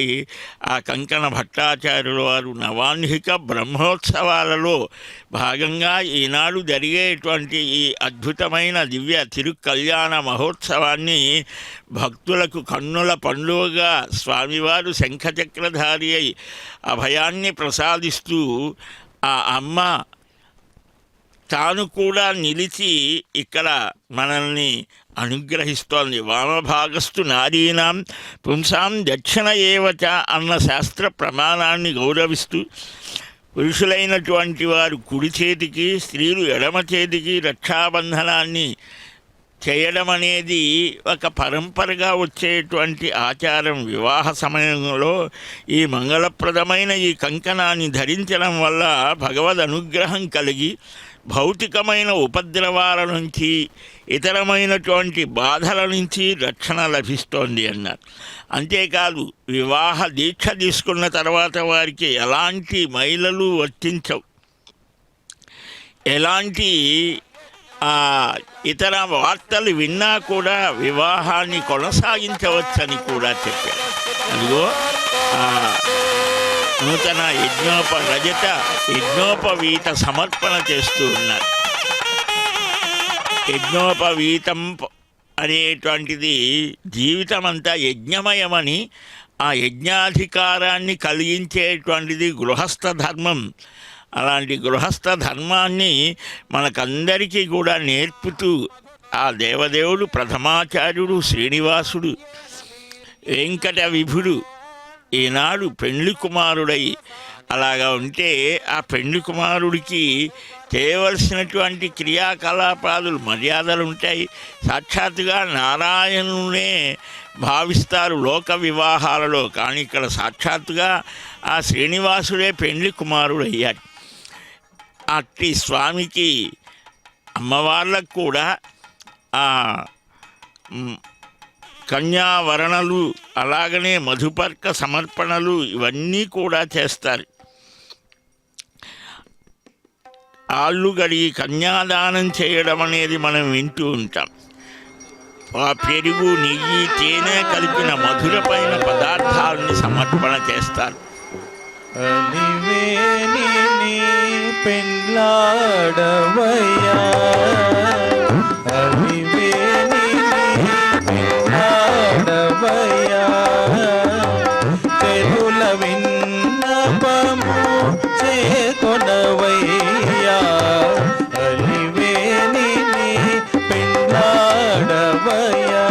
ఆ కంకణ భట్టాచార్యుల వారు. నవాన్హిక బ్రహ్మోత్సవాలలో భాగంగా ఈనాడు జరిగేటువంటి ఈ అద్భుతమైన దివ్య తిరుకల్యాణ మహోత్సవాన్ని భక్తులకు కన్నుల పండుగగా స్వామివారు శంఖచక్రధారి అయి అభయాన్ని ప్రసాదిస్తూ ఆ అమ్మ తాను కూడా నిలిచి ఇక్కడ మనల్ని అనుగ్రహిస్తోంది. వామభాగస్థు నారీనాం పుంసాం దక్షిణ ఏవచ అన్న శాస్త్ర ప్రమాణాన్ని గౌరవిస్తూ పురుషులైనటువంటి వారు కుడి చేతికి, స్త్రీలు ఎడమ చేతికి రక్షాబంధనాన్ని చేయడం అనేది ఒక పరంపరగా వచ్చేటువంటి ఆచారం. వివాహ సమయంలో ఈ మంగళప్రదమైన ఈ కంకణాన్ని ధరించడం వల్ల భగవద్ అనుగ్రహం కలిగి భౌతికమైన ఉపద్రవాల నుంచి, ఇతరమైనటువంటి బాధల నుంచి రక్షణ లభిస్తోంది అన్నారు. అంతేకాదు వివాహ దీక్ష తీసుకున్న తర్వాత వారికి ఎలాంటి మైలలు వర్తించవు, ఎలాంటి ఇతర వార్తలు విన్నా కూడా వివాహాన్ని కొనసాగించవచ్చని కూడా చెప్పారు. అదిగో నూతన యజ్ఞోపవీత సమర్పణ చేస్తూ ఉన్నారు. యజ్ఞోపవీతం అనేటువంటిది జీవితం అంతా యజ్ఞమయమని, ఆ యజ్ఞాధికారాన్ని కలిగించేటువంటిది గృహస్థ ధర్మం. అలాంటి గృహస్థ ధర్మాన్ని మనకందరికీ కూడా నేర్పుతూ ఆ దేవదేవుడు ప్రథమాచార్యుడు శ్రీనివాసుడు వెంకట విభుడు ఈనాడు పెండ్లి కుమారుడై అలాగా ఉంటే ఆ పెండ్లి కుమారుడికి చేయవలసినటువంటి క్రియాకలాపాలు మర్యాదలు ఉంటాయి. సాక్షాత్తుగా నారాయణునే భావిస్తారు లోక వివాహాలలో, కానీ ఇక్కడ సాక్షాత్తుగా ఆ శ్రీనివాసుడే పెండ్లి కుమారుడు అయ్యాడు. అట్టి స్వామికి అమ్మవార్లకు కూడా ఆ కన్యావరణలు అలాగనే మధుపర్క సమర్పణలు ఇవన్నీ కూడా చేస్తారు. ఆళ్ళు గడిగి కన్యాదానం చేయడం అనేది మనం వింటూ ఉంటాం. ఆ పెరుగు, నెయ్యి, తేనె కలిపిన మధురమైన పదార్థాలని సమర్పణ చేస్తారు. పెండ్లాడవయ్యా అవివేణివయ్యా తెలుల విన్నపము చేకొనవయ్యా అలివేణి పెండ్లాడవయ్యా.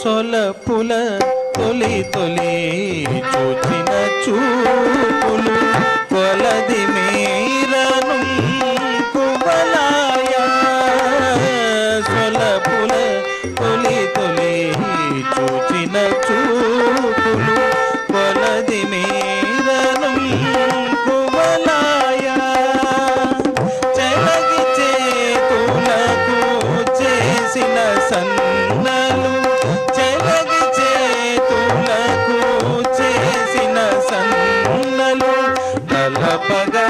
సొలపుల తొలి తొలి చూచిన చూపులు కొలది మీరను కువలాయ. సొలపుల తొలి తొలి చూచిన చూపులు కొలది మీరను కువలాయ. చెలగి చేతులకు చేసిన సన్నలు చేసిన సన్నలు తలపగా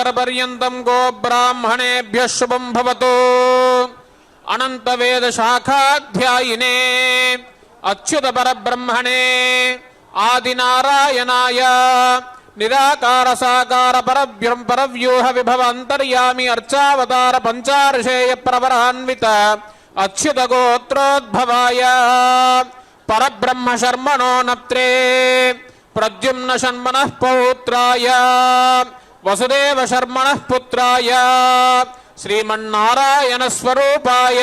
निराकारपर्यन्तं गो ब्राह्मणेभ्यः शुभं भवतु। अनन्तवेदशाखाध्यायिने अच्युतपरब्रह्मणे आदिनारायणाय निराकार साकार परव्यूह विभव अंतर्यामी अर्चावतार पंचार्षेय प्रवरान्वित अच्युत गोत्रोद्भवाय परब्रह्म शर्मणो नत्रे प्रद्युम्न शर्मणः पौत्राय वसुदेव शर्मणः पुत्राय श्रीमन्नारायण स्वरूपाय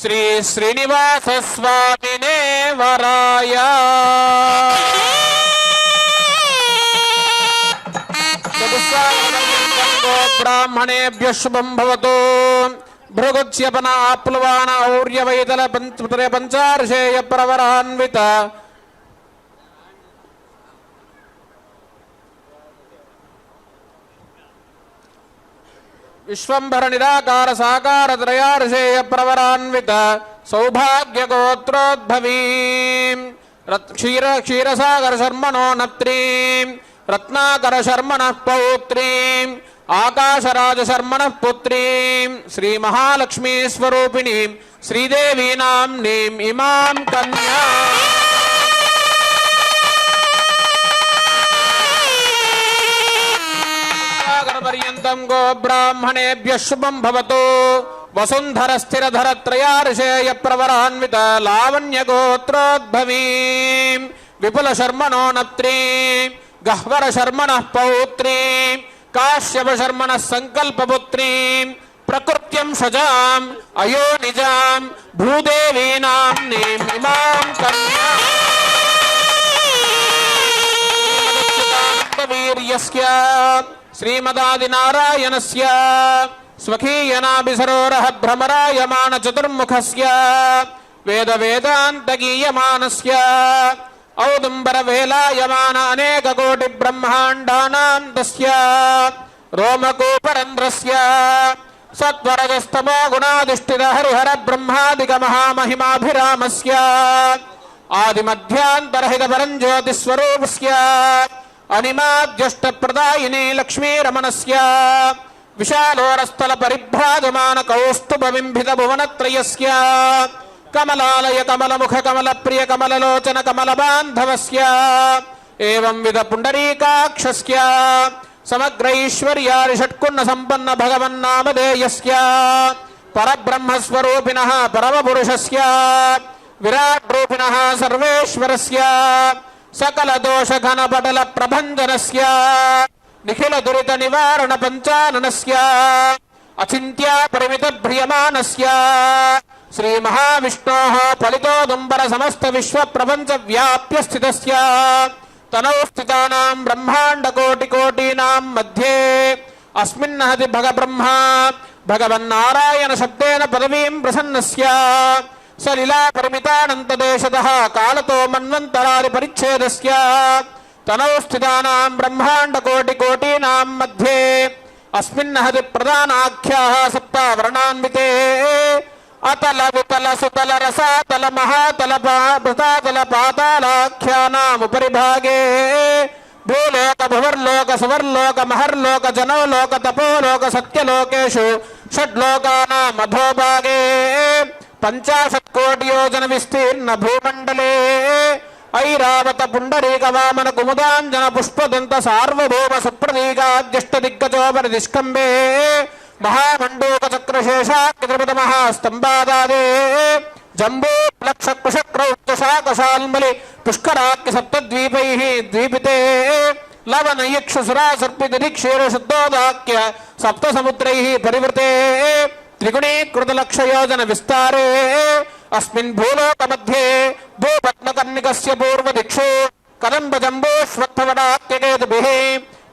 श्री श्रीनिवास स्वामिने वराय ब्राह्मणेभ्यः शुभं भवतु। भृगुच्यपन आप्लवान और्यवैतल पंचार्षेय प्रवरान्वित विश्वंभर निराकार साकार त्रयार्षेय प्रवरान्वित सौभाग्य गोत्रोद्भवी क्षीरसागर शर्मणो नत्रीं रत्नाकर शर्मणः पौत्रीं आकाशराज शर्मणः पुत्रीं श्री महालक्ष्मी स्वरूपिणीं श्रीदेवी नाम्नीं इमां कन्या पर्यन्तं गो ब्राह्मणेभ्यः शुभं भवतु। वसुंधर स्थिरधर त्रयार्षेय प्रवरान्वित लावण्य गोत्रोद्भवीं विपुल शर्मणो नत्रीं गह्वर शर्मणः पौत्रीं काश्यप शर्मणः संकल्पपुत्रीं प्रकृत्यं सजां अयोनिजां भूदेवी नाम्नीं इमां कन्या वीर्यस्य श्रीमदादिनारायणस्य स्वकीयनाभिसरोरः भ्रमरायमान चतुर्मुखस्य वेद वेदान्तगीयमानस्य औदुम्बर वेलायमान अनेक कोटि ब्रह्माण्डानां तस्य रोमकूपरन्ध्रस्य सत्वरजस्तमो गुणाधिष्ठित हरिहर ब्रह्मादिक महामहिमाभिरामस्य आदिमध्यान्तरहित परञ्ज्योतिस्वरूपस्य अनिमाद्यष्टप्रदायिनी लक्ष्मीरमणस्य विशालोरस्थल परिभ्राजमान कौस्तुभबिम्बित भुवनत्रयस्य कमलालय कमलमुख कमलप्रिय कमललोचन कमलबान्धवस्य एवंविध पुण्डरीकाक्षस्य समग्रैश्वर्यादि षट्कुण्ड सम्पन्न भगवन्नामधेयस्य परब्रह्मस्वरूपिणः परमपुरुषस्य विराट्रूपिणः सर्वेश्वरस्य सकल दोष घन पटल प्रभंजनस्य निखिल दुरित निवारण पंचाननस्य अचिन्त्य परिमित भ्रियमानस्य श्री महाविष्णोः फलितोदुम्बर समस्त विश्व प्रपंच व्याप्य स्थितस्य तनौ स्थितानां ब्रह्मांड कोटि कोटीनां मध्ये अस्मिन्नहति भगब्रह्मा भगवन्नारायण शब्देन पदवीं प्रसन्नस्य सलिला परिमितानंत देशतः कालतो मन्वन्तरादि परिच्छेदस्य तनौ स्थितानां ब्रह्मांड कोटि कोटीनां मध्ये अस्मिन्नहति प्रधानाख्याः सप्तावर्णान्विते अतल वितल सुतल रसातल महातल भृतातल पातालाख्यानाम् उपरिभागे भूलोक भुवर्लोक सुवर्लोक महर्लोक जनोलोक तपोलोक सत्यलोकेषु षड्लोकानाम् अधोभागे 50 कोटि योजन विस्तीर्ण भूमंडले ऐरावत पुंडरीक वामन कुमुदांजन पुष्पदंत सार्वभौम सुप्रतीकाद्यष्ट दिग्गजोपर दिष्कंबे महामंडूक चक्रशेषाकृत महास्तंभादादे जंबू लक्ष कुशक्रौशाकशाल्मलि पुष्कराख्य सप्तद्वीपैः द्वीपिते लवन यक्ष सुरा सर्पित क्षीर शुद्धोदाख्य सप्त समुद्रैः परिवृते त्रिगुणीकृत लक्ष योजन विस्तारे अस्मिन् भूलोक मध्ये भूपद्मकर्णिकस्य पूर्व दिक्षु कदम्ब जम्बूष्वत्थवडात्यकेतुभिः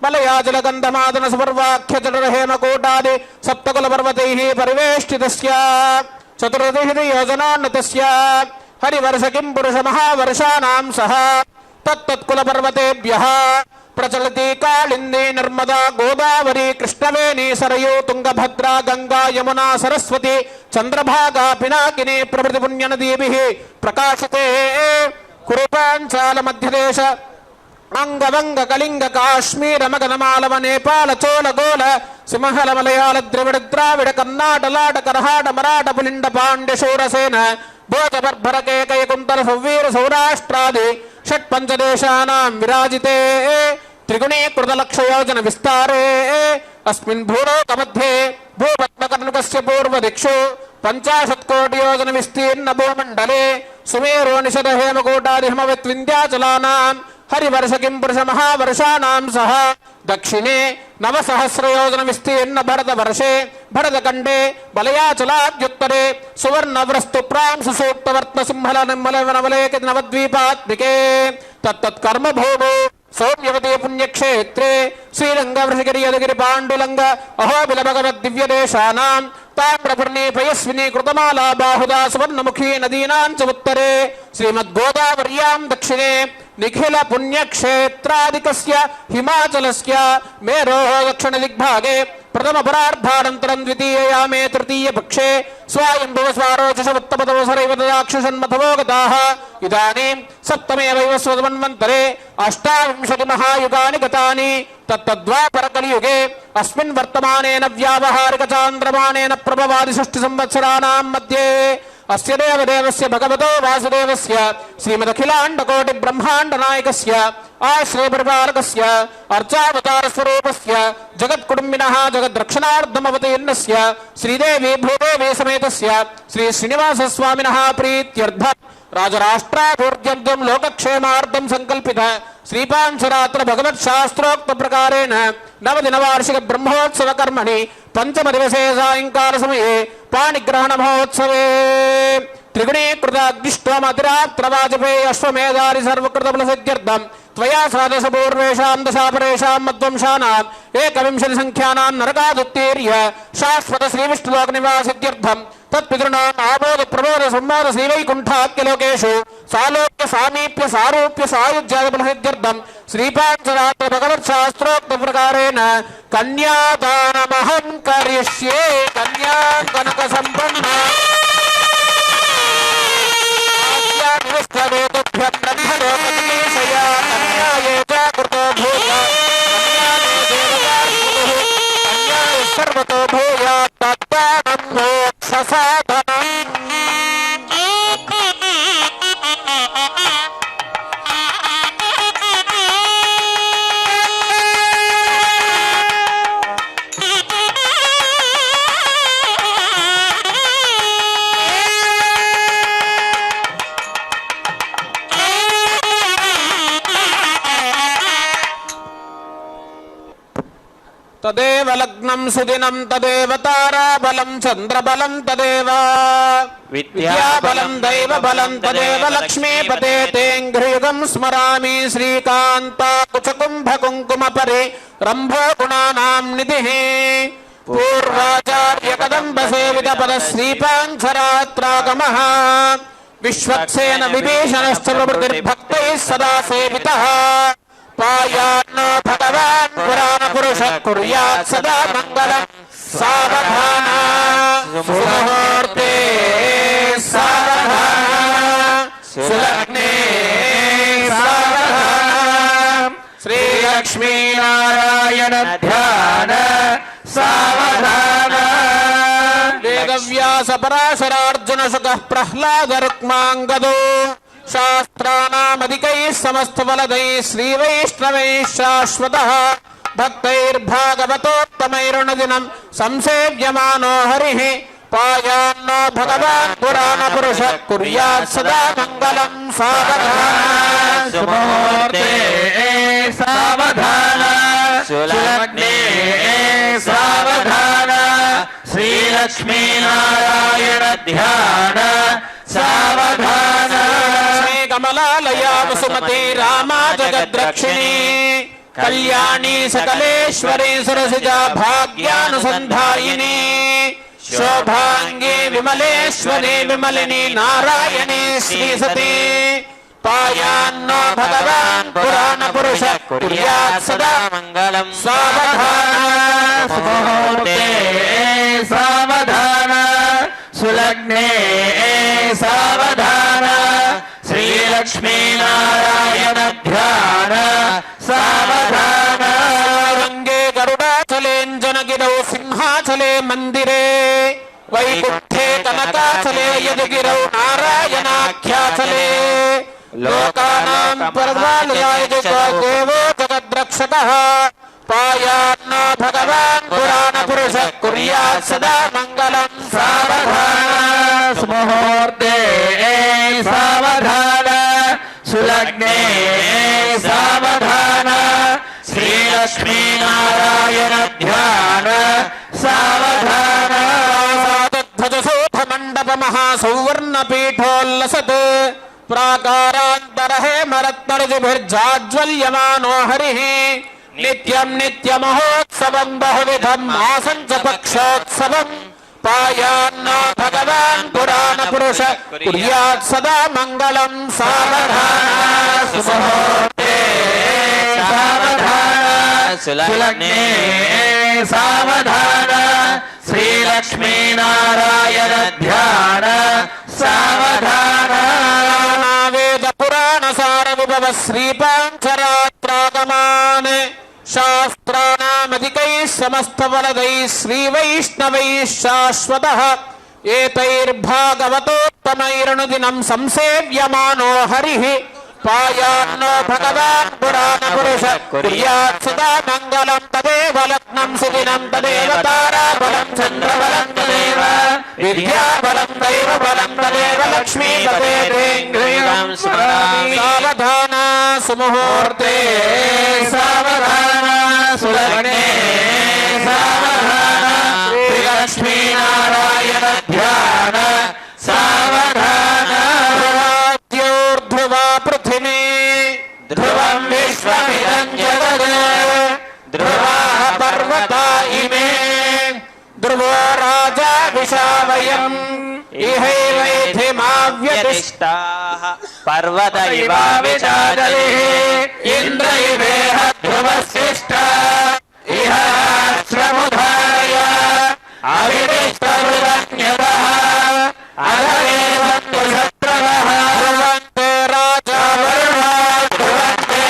मलयाजल गन्धमादन सुपर्वाख्य जडर हेमकूटादि सप्तकुल पर्वतैः परिवेष्टितस्य चतुर्दश योजनोन्नतस्य हरिवर्ष किं पुरुष महावर्षाणां सह तत्तत्कुल पर्वतेभ्यः प्रचलति कालिंदी नर्मदा गोदावरी कृष्णवेणी सरयू तुंगभद्रा गंगा यमुना सरस्वती चंद्रभागा पिनाकिनी प्रभृति पुण्य नदीभिः प्रकाशिते कुरुपांचाल मध्यदेश అంగవంగ కళింగ కాశ్మీర మగధమాలవ నేపాల చోళ గోళ సింహల మలయాళ ద్రవిడ ద్రావిడ కర్ణాట లాట కర్హాట మరాఠ పులిండ పాండ్య శూరసేన భోజ బర్భర కేకయ కుంతల సౌవీర సౌరాష్ట్రాది షట్పంచదేశానాం విరాజితే త్రిగుణీకృత లక్షయోజన విస్తారే అస్మిన్ భూలోకमध्ये భూపద్మకర్ణుకస్య పూర్వదిక్షు 50 కోటి యోజన విస్తీర్ణ భూమండలే సుమేరో నిషద హేమకూటాది హిమవత్ వింధ్యాచలానాం హరివర్ష కిం పురుష మహావర్షానాం సహ దక్షిణే 9 యోజన విస్తీర్ణ భరతవర్షే భరతఖండే బలయాచలాద్యుత్తరే సువర్ణవ్రస్తు ప్రాంశు సూక్తవర్త సింహల నిమ్మల వనవలేక నవద్వీపాత్మికే తత్తత్కర్మ భూమో సౌమ్యవతే పుణ్యక్షేత్రే శ్రీరంగ వృషగిరి యదగిరి పాండులంగ అహోబిల భగవద్ దివ్యదేశానాం తామ్రపర్ణి పయస్విని కృతమాలా బాహుదా సువర్ణముఖీ నదీనాం చ ఉత్తరే శ్రీమద్గోదావర్యాం దక్షిణే నిఖిల పుణ్యక్షేత్రాదికస్య హిమాచలస్య మేరోః దక్షిణ దిగ్భాగే ప్రథమ పరార్ధానంతరం ద్వితీయయామే తృతీయ పక్షే స్వాయంభువ స్వారోచసముత్తమతమసరైవ దాక్షుషన్మథవోగతాః ఇదానీం సప్తమే వైవస్వతమన్వంతరే 28 మహాయుగాని గతాని తత్తద్వాపర కలియుగే అస్మిన్ వర్తమానేన వ్యావహారిక చాంద్రమానేన ప్రభవాది 6 సంవత్సరాణాం మధ్యే అస్య దేవదేవస్య భగవతో వాసుదేవస్య శ్రీమదఖిలాండకోటి బ్రహ్మాండ నాయకస్య ఆశ్రయ పరిపాలకస్య అర్చావతార స్వరూపస్య జగత్కుటుంబినః జగద్రక్షణార్థమవతీర్ణస్య శ్రీదేవి భూదేవి సమేతస్య శ్రీ శ్రీనివాస స్వామినః ప్రీత్యర్థం రాజరాష్ట్రాభివృద్ధ్యర్థం లోకక్షేమార్థం సంకల్పిత శ్రీపాంచరాత్ర భగవత్ శాస్త్రోక్త ప్రకారేణ నవదిన వార్షిక బ్రహ్మోత్సవ కర్మణి పంచమ దివసే సాయంకాల సమయే పాణిగ్రహణ మహోత్సవే త్రిగుణీకృత అగ్నిష్టోమతిరాత్ర వాజపేయ అశ్వమేధారి సర్వకృత బల సిద్ధ్యర్థం త్వయా సాదశ పూర్వేషాం దశాపరేషాం మధ్వంశానాం 21 సంఖ్యానాం నరకాదుత్తీర్య శాశ్వత శ్రీవిష్ణులోక నివాసిద్ధ్యర్థం తత్పితృణాం ఆమోద ప్రమోద సంమోద శ్రీవైకుంఠాఖ్యలోకేషు సాలోక్య సామీప్య సారూప్య సాయుధ్యాది బలసిద్ధ్యర్థం శ్రీపాంచరాత్ర భగవత్ శాస్త్రోక్త ప్రకారేణ కన్యాదానమహం కరిష్యే కన్యా కనక సంపన్న నివస్థవేతుభ్యం బ్రహ్మలోకనికేశయా కన్యాయే జాగృతో భూయ కన్యానే దేవతార్పుః కన్యాయ సర్వతో భూయా తద్దానం మోక్షసాధనం తదేవ లగ్నం సుదినం తదేవ తారాబలం చంద్రబలం తదేవ విద్యాబలం దైవబలం తదేవ లక్ష్మీపతే తేంఘ్రియుగం స్మరామి శ్రీకాంతాకుచకుంభకుంకుమ పరి రంభో గుణానాం నిధిః పూర్వాచార్య కదంబ సేవిత పద శ్రీపాంచరాత్రాగమః విశ్వక్సేన విభీషణశ్చ ప్రభృతిర్భక్తైః సదా సేవితః పాయాన్నో భగవాన్ పురాణ పురుష కుర్యాత్ సదా మంగళం సావధాన సుముహూర్తే సావధాన సులగ్నే సావధాన శ్రీలక్ష్మీనారాయణ ధ్యాన సావధాన వేదవ్యాస పరాశరార్జున శుకః ప్రహ్లాద రుక్మాంగదో శాస్త్రానామధికైః సమస్తఫలదైః శ్రీవైష్ణవైః శాశ్వతః భక్తైర్భాగవతోత్తమైరనుదినం సంసేవ్యమానో హరిః పాయాన్నో భగవాన్ పురాణ పురుష కుర్యాత్ సదా మంగళం సావధాన సుముహూర్తే సావధాన సులగ్నే సావధాన శ్రీలక్ష్మీనారాయణ ధ్యాన సావధాన కమలాలయా వసుమతి రామా జగద్రక్షిణి కళ్యాణి సకలేశ్వరి సరసిజా భాగ్యానుసంధాయిని శోభాంగి విమలేశ్వరి విమలిని నారాయణి శ్రీసతి పాయాన్నో భగవాన్ పురాణ పురుష కుర్యాత్ సదా మంగళం సావధాన ముహూర్తే సావధాన సులగ్నే సావధాన శ్రీల శ్రీలక్ష్మీనారాయణ ధ్యాన సావధాన రంగే గరుడాచలేంజనగిరౌ సింహాచలే మందిరే వైకుంఠే కనకాచలే యదుగిరౌ నారాయణాఖ్యాచలే లోకానాం పరమాలయాయ దేవో జగద్రక్షకః పాయాన్నో భగవాన్ పురాణ పురుష కుర్యాత్ సదా మంగళం సావధాన సుముహూర్తే సావధాన సులగ్నే సావధాన శ్రీలక్ష్మీనారాయణ ధ్యాన సావధాన ధ్వజసోధ మండప మహాసౌవర్ణ పీఠోల్లసత్ ప్రాకారాంతరహే మరత్నరుజిభిర్జాజ్వల్యమానో హరిః నిత్యం నిత్యమహోత్సవం బహువిధం మాసం చ పక్షోత్సవం పాయాన్నో భగవాన్ పురాణ పురుష కుర్యాత్ సదా మంగళం సావధాన సుముహూర్తే సావధాన సులగ్నే సావధాన శ్రీలక్ష్మీనారాయణ ధ్యాన సావధాన వేద పురాణ సార విభవ శ్రీపాంచరాత్రాగమాన్ శాస్త్రానామధికైః సమస్తవరదైః శ్రీవైష్ణవైః శాశ్వతః ఏతైర్భాగవతోత్తమైరనుదినం సంసేవ్యమానో హరిః పాయాన్నో భగవాన్ పురాణ పురుష కుర్యాత్ సదా మంగళం తదేవ లగ్నం సుదినం తదేవ తారాబలం చంద్రబలం తదేవ విద్యాబలం దైవ బలం తదేవ లక్ష్మీపతేంద్రియం స్మరామి సావధాన సుముహూర్తే సావధాన సులగ్నే సావధాన శ్రీలక్ష్మీనారాయణ ధ్యాన సావధాన ధ్రువా పృథివీ ధ్రువం విశ్వమిదం జగద్ ధ్రువాః పర్వతా ఇమే ధ్రువో రాజా విశావయం ఇహైవైధిమావ్యతిష్ఠ పర్వత ఇవ విచాదలిః ఇంద్ర ఇవేహ ధ్రువశిష్ట ఇహ శ్రముధాయ అవిదిష్టమృగన్యదః అధరేవంతు శత్రవః ధ్రువంతే రాజా వరుణ ధ్రువంతే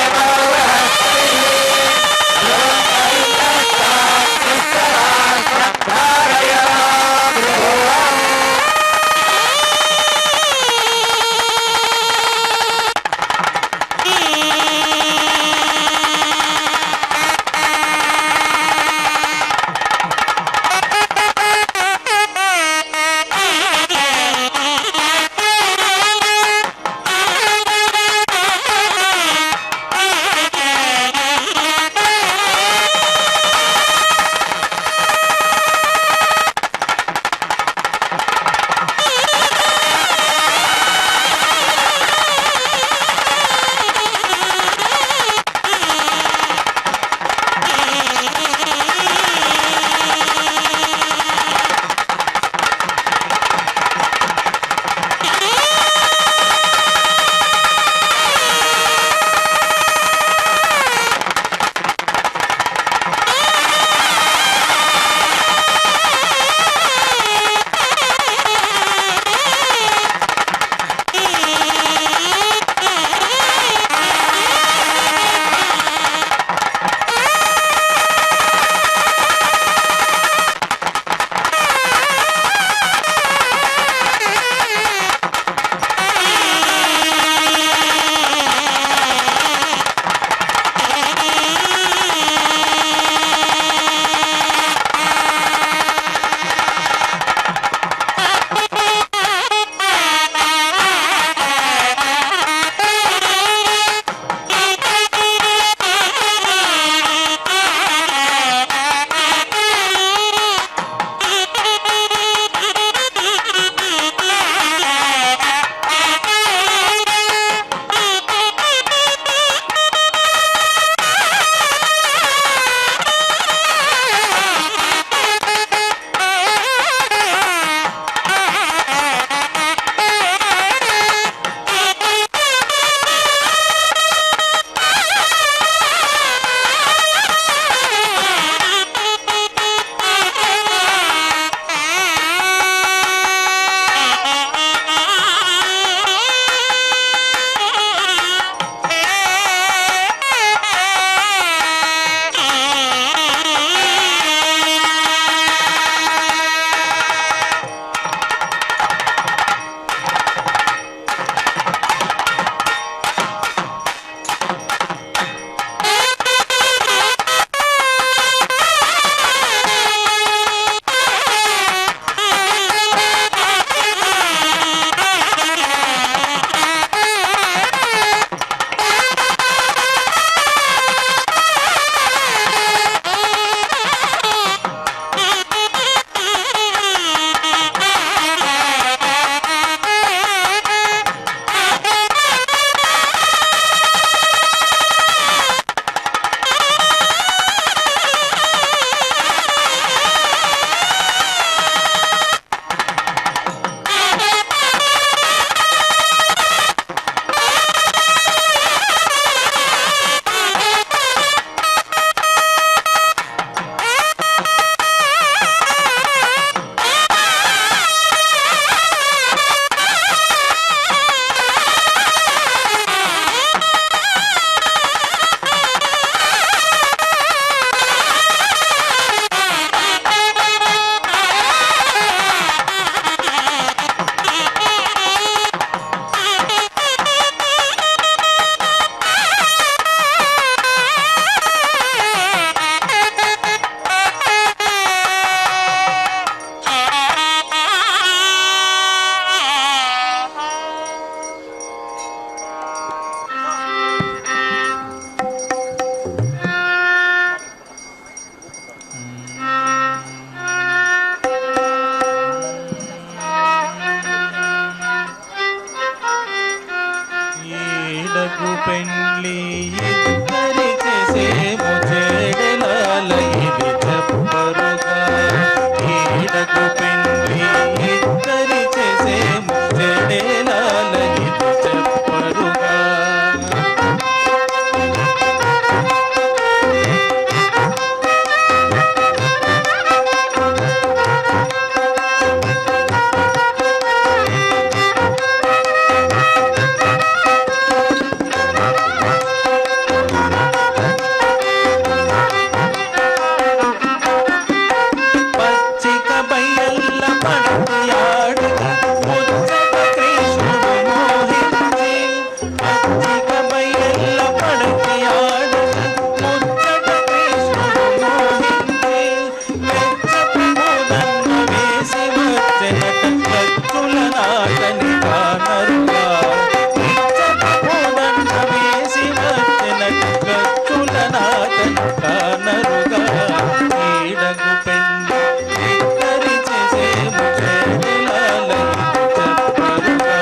ఈడకు పెండ్లి ఇద్దరి చేసేము జడేలాలని చెప్పరుగా. పచ్చిక బయల్ల పడయాడుగా ముచ్చట కృష్ణుడు మోహించి. పచ్చిక బయల్ల పడయాడుగా ముచ్చట కృష్ణుడు మోహించి. మెచ్చపు మూదన్న వేసి వచ్చెనట గచ్చుల నాటని కానరుగా. మెచ్చపు మూదన్న వేసి వచ్చెనట గచ్చుల నాటని కానరుగా. ఈడకు పెండ్లి ఇద్దరి చేసేము జడేలాలని చెప్పరుగా.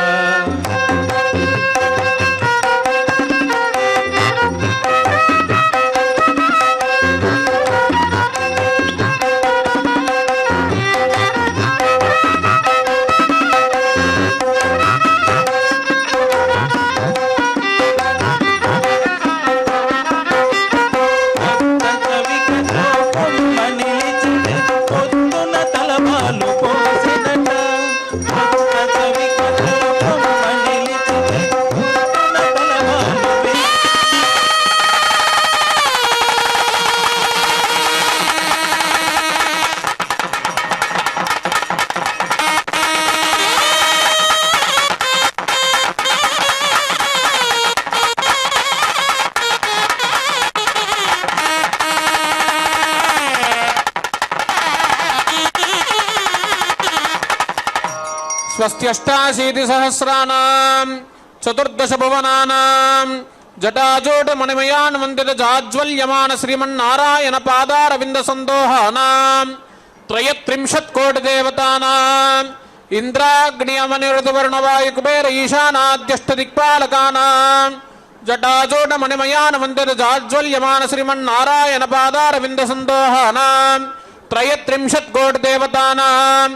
భక్త కవికతో కొమ్మ నిలిచితే పొద్దున తలబాలు పోసినట. భక్త కవికతో కొమ్మ నిలిచితే పొద్దున తలబాలు స్వస్త్యష్టాశీతి సహస్రానాం చతుర్దశ భువనానాం జటాజూట మణిమయాన్ వందిత జాజ్వల్యమాన శ్రీమన్నారాయణ పాదారవింద సందోహానాం త్రయత్రింశత్ కోటి దేవతానాం ఇంద్రాగ్ని అమనిరుతువర్ణ వాయు కుబేర ఈశానాద్యష్ట దిక్పాలకానాం జటాజూట మణిమయాన్ వందిత జాజ్వల్యమాన శ్రీమన్నారాయణ పాదారవింద సందోహానాం త్రయత్రింశత్ కోటి దేవతానాం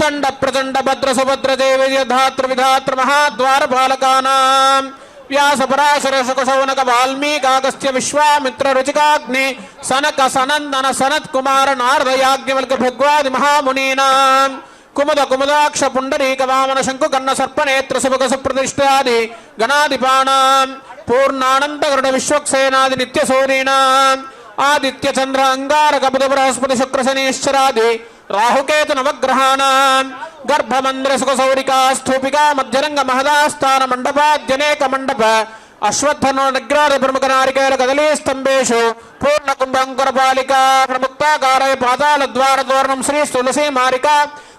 చండ ప్రచండ భద్ర సుభద్ర దేవి ధాతృ విధాతృ మహాద్వారపాలకానాం వ్యాస పరాశర శుక శౌనక వాల్మీకాగస్త్య విశ్వామిత్ర రుచికాగ్ని సనక సనందన సనత్ కుమార నారద యాజ్ఞవల్క భృగ్వాది మహామునీనాం కుముద కుముదాక్ష పుండరీక వామన శంకు కన్న సర్పనేత్ర సుభగ సుప్రతిష్టాది గణాధిపానాం పూర్ణానంద గరుడ విశ్వక్సేనాది నిత్య సూరీనాం ఆదిత్య చంద్ర అంగారక బుధ బృహస్పతి శుక్ర శనీశ్వరాది రాహుకేతు నవగ్రహాణాం గర్భమందిర సుఖ సౌరికా స్థూపికా మధ్యరంగ మహదాస్థాన మండపాద్యనేక మండప అశ్వత్థనో నగ్రార ప్రముఖ నారికేల కదలీ స్తంభేషు పూర్ణ కుంభంకురపాలిక ప్రముక్తాకారయ పాతాళ ద్వార తోరణం శ్రీ తులసీ మారిక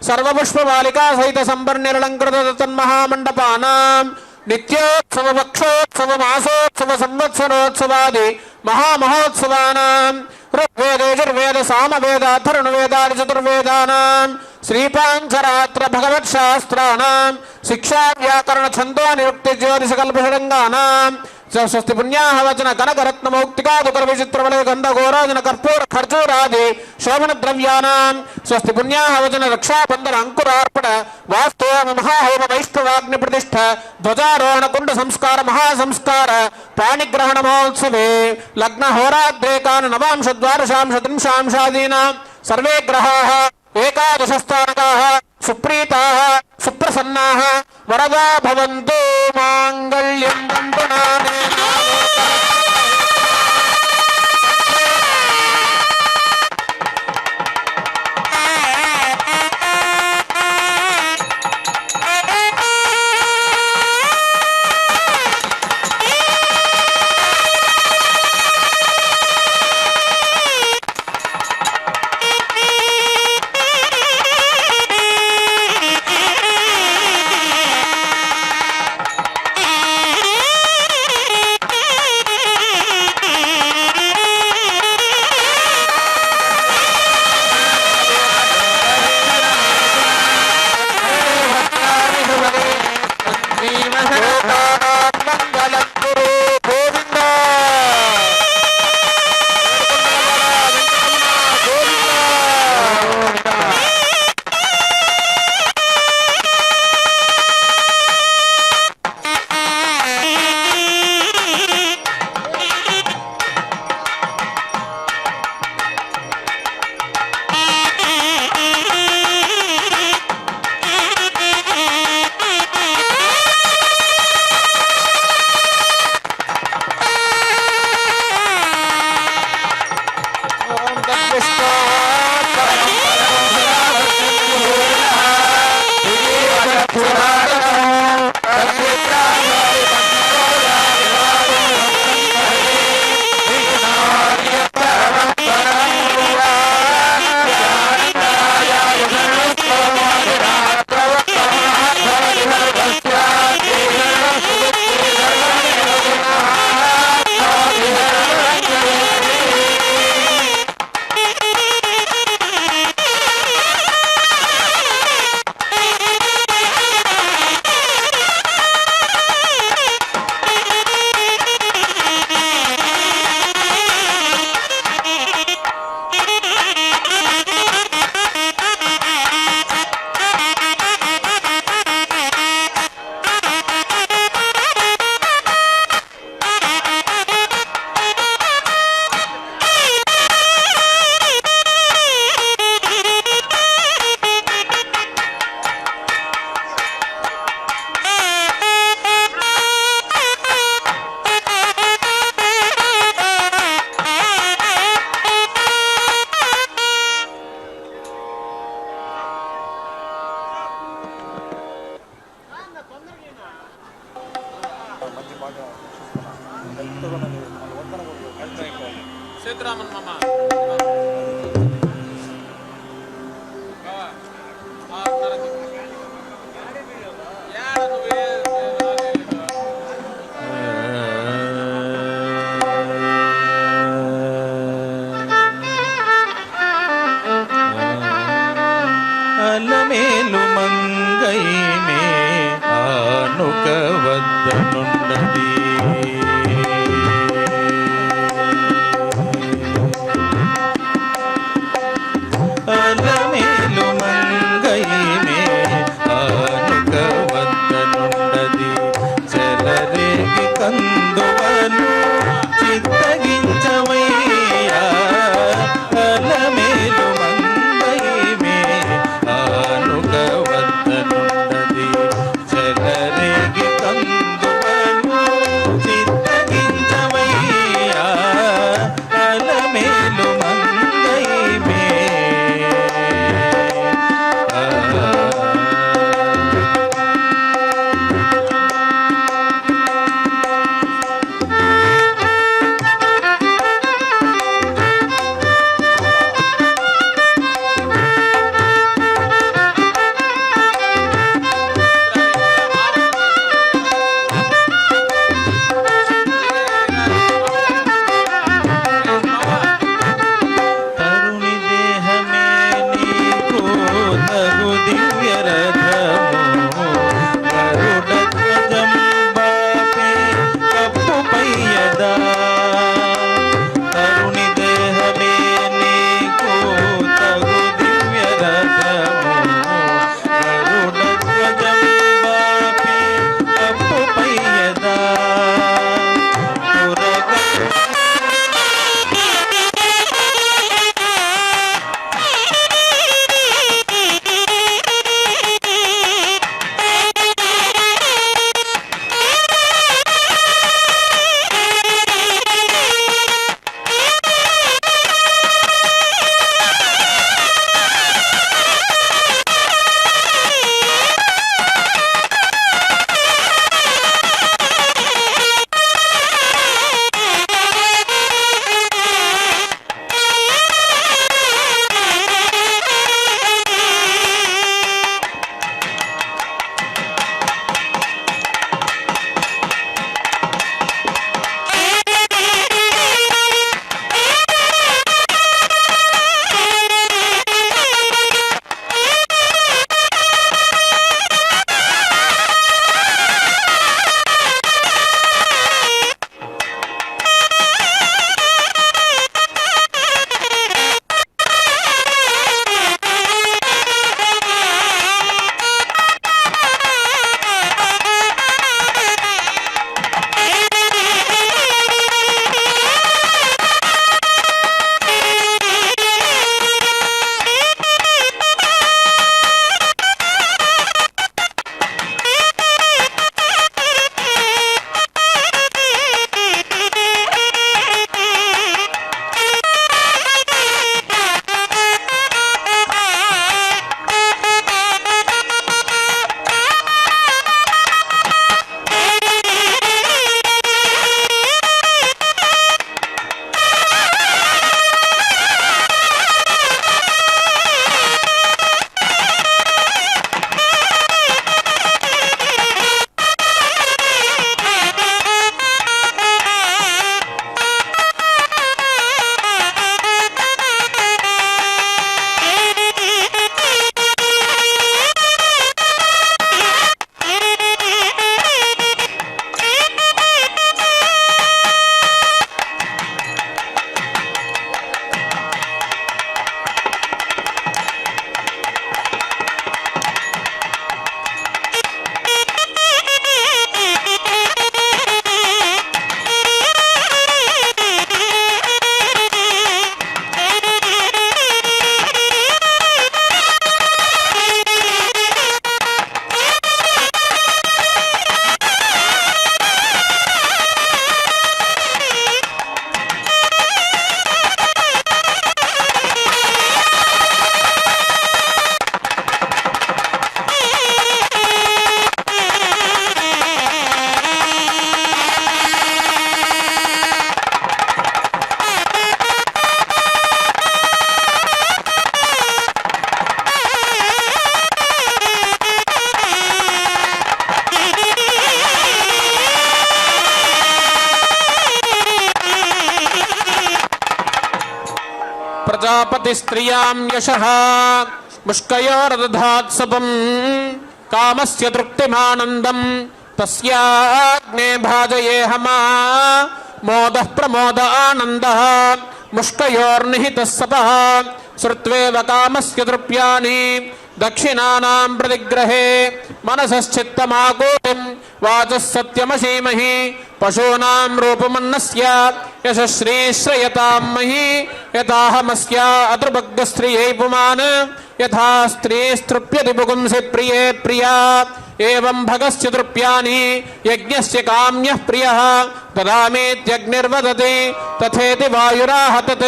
సర్వపుష్పమాలికా సహిత సంబర్నిరలంకృత తన్మహామండపానాం నిత్యోత్సవ పక్షోత్సవ మాసోత్సవ సంవత్సరోత్సవాది మహామహోత్సవానాం ఋగ్వేద యజుర్వేద సామవేద అథర్వణవేదాది చతుర్వేదానాం శ్రీపాంచరాత్ర భగవత్ శాస్త్రానాం శిక్షా వ్యాకరణ ఛందో నిరుక్తి జ్యోతిష కల్పషరంగానాం స్వస్తి పుణ్యాహ వచన కనకరత్న మౌక్తికాదుకర విచిత్రవలయ గంధ గోరాజన కర్పూర ఖర్జూరాది శోభన ద్రవ్యానాం స్వస్తి పుణ్యాహ వచన రక్షాబంధన అంకురార్పణ వాస్తవ మహాహోమ వైష్ణవాగ్ని ప్రతిష్ఠ ధ్వజారోహణ కుండ సంస్కార మహాసంస్కార పాణిగ్రహణ మహోత్సవే లగ్న హోరాద్రేకాన నవాంశ ద్వాదశాంశ త్రింశాంశాదీనాం సర్వే గ్రహాః ఏకాదశస్థానకాః సుప్రీతాః సుప్రసన్నాః వరదా భవంతు మాంగళ్యం తంతునానేన సేతురామన్ మామ అలమేలు మంగై మే ఆనుక వద్దనున్నది అలమేలు మంగై మే ఆనుక వద్దనున్నది చెలరేగి కందువలు చిత్తగించవయ్యా అలమేలు మంగై మే ఆనుక వద్దనున్నది చెలరేగి కందువలు చిత్త भवति स्त्रियां यशः मुष्कयोरदधात् सपं कामस्य तृप्तिमानन्दं तस्याग्ने भाजयेहमा मोदः प्रमोद आनन्दः मुष्कयोर्निहितः सपः श्रुत्वेव कामस्य तृप्यानि दक्षिणानां प्रतिग्रहे मनसश्चित्तमाकूतिं वाचः सत्यमसीमहि पशूनां रूपमन्नस्य यशश्रीश्रयतां महि यथाहमस्य अतृभग्गस्त्रियै पुमान् यथा स्त्रीस्तृप्यति पुंसि प्रिये प्रिया एवं भगस्य तृप्यानि यज्ञस्य काम्यः प्रियः ददामीत्यग्निर्वदति तथेति वायुराह तत्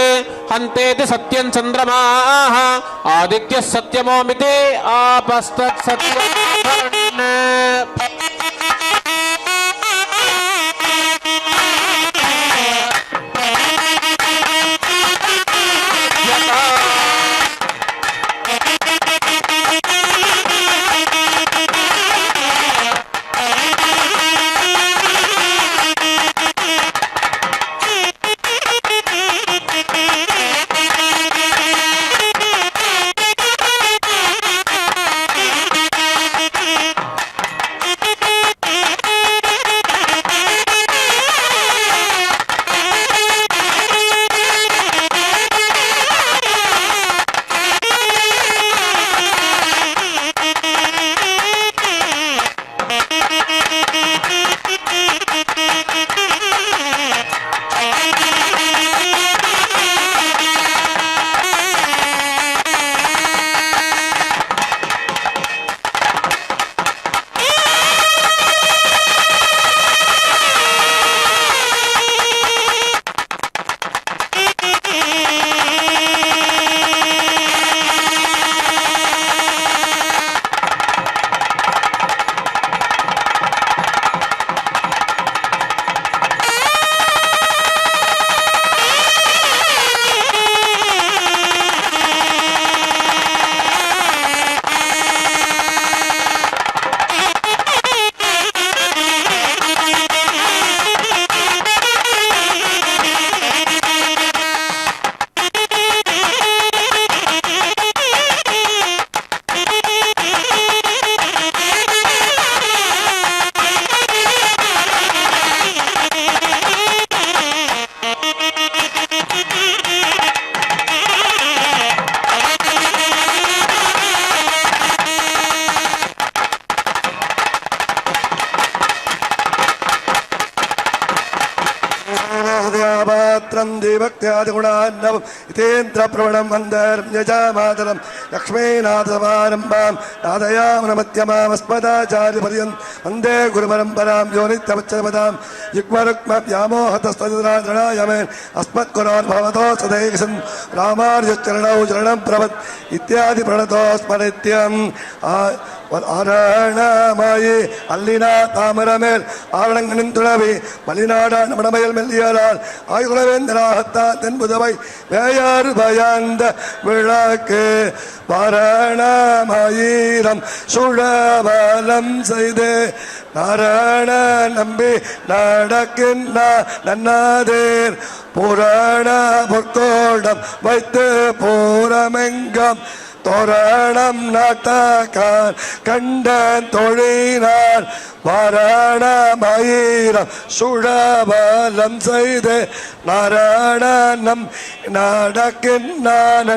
हन्तेति सत्यं चन्द्रमाः आदित्यः सत्यमोमिति आपस्तत् सत्यम् देवक्त्यादिगुणान्नवम् इतेन्द्रप्रवणं वन्दर्ं यजामातरं लक्ष्मीनाथसमारम्भां नादयामनमध्यमामस्मदाचार्यपर्यन्तं वन्दे गुरुपरम्परां यो नित्यमुच्चपदां युग्मरुक्मव्यामोहतस्तदिराजणाय मेन् अस्मत्कुरोर्भवतो सदैकसन् रामार्यचरणौ चरणं प्रवत् इत्यादि प्रणतो स्मरित्यम् ஆரணமாயி அல்லினா தாமரமேல் ஆரணங்களின் துளவி மலிநாடான மடமையில் மெல்லியலால் ஆயுகுலவேந்தராகத்தா தென்புதவை வேயாறு பயாந்த விளக்கு வாரணமாயிரம் சுழவலம் செய்து நாராயண நம்பி நடக்கின்ற நன்னாதேர் புராண பொற்கோடம் வைத்து பூரமெங்கம் தோரணம் நாட்டக்கான் கண்டன் தொழினார் வாரணமாயிரம் சுழவலம் செய்து நாராயணம் நடக்கின்றார்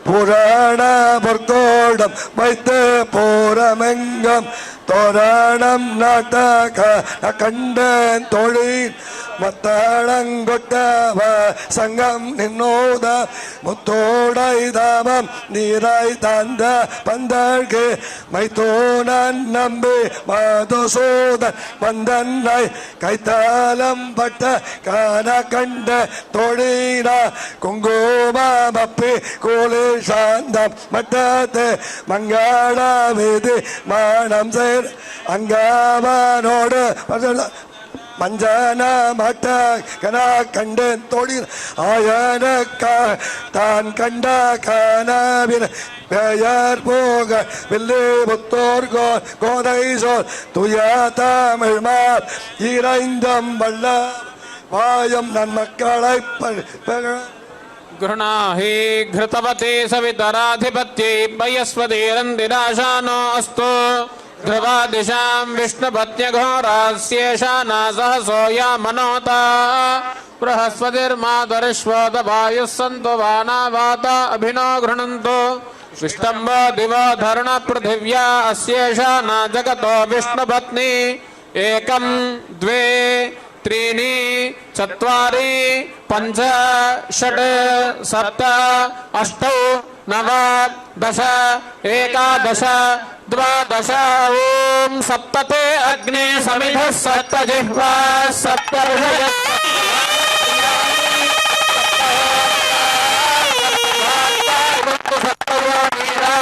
புராண பொற்கோடம் வைத்து பூரமெங்கம் தோரணம் நாட்டக்கான் கண்டன் தொழில் மத்தளங்கொட்டவ சங்கம் நின்னோத முத்தோடை தாமம் நீராய் தந்த பந்தழ்கு மைத்தோனன் நம்பி மதுசூதன் வந்தன்னை கைத்தாலம் பட்ட காண கண்ட தொழிலா குங்குமப்பி கூலி சாந்தம் மட்டத்து மங்கள வீதி மானம் சேர் அங்காவனோடு மஞ்சன மட்ட கனா கண்டன் தொழில் ஆயனக்க தான் கண்ட கனவில் பெயர் போக வில்லி புத்தோர் கோதை சொல் துய தமிழ் மார் இறைந்தம் வல்ல வாயம் நன்மக்களை गृह्णाहि घृतवते सवितराधिपत्यै वयस्वतीरन्दिराशानो अस्तु ध्रुवादिशां विष्णुपत्न्यघोरास्येषा सहसो या मनोता बृहस्पतिर्मातरिष्वोदवायुः सन्तु वाना वाता अभिनो गृह्णन्तु विष्टम्बो दिवो धरण पृथिव्या अस्येषा न जगतो विष्णुपत्नी एकं द्वे त्रीणि चत्वारि पञ्च षट् सप्त अष्टौ नव दश एकादश द्वादश ॐ सप्तते अग्ने समिधः सप्तजिह्वा सप्तर्षयः सप्तयोनिरा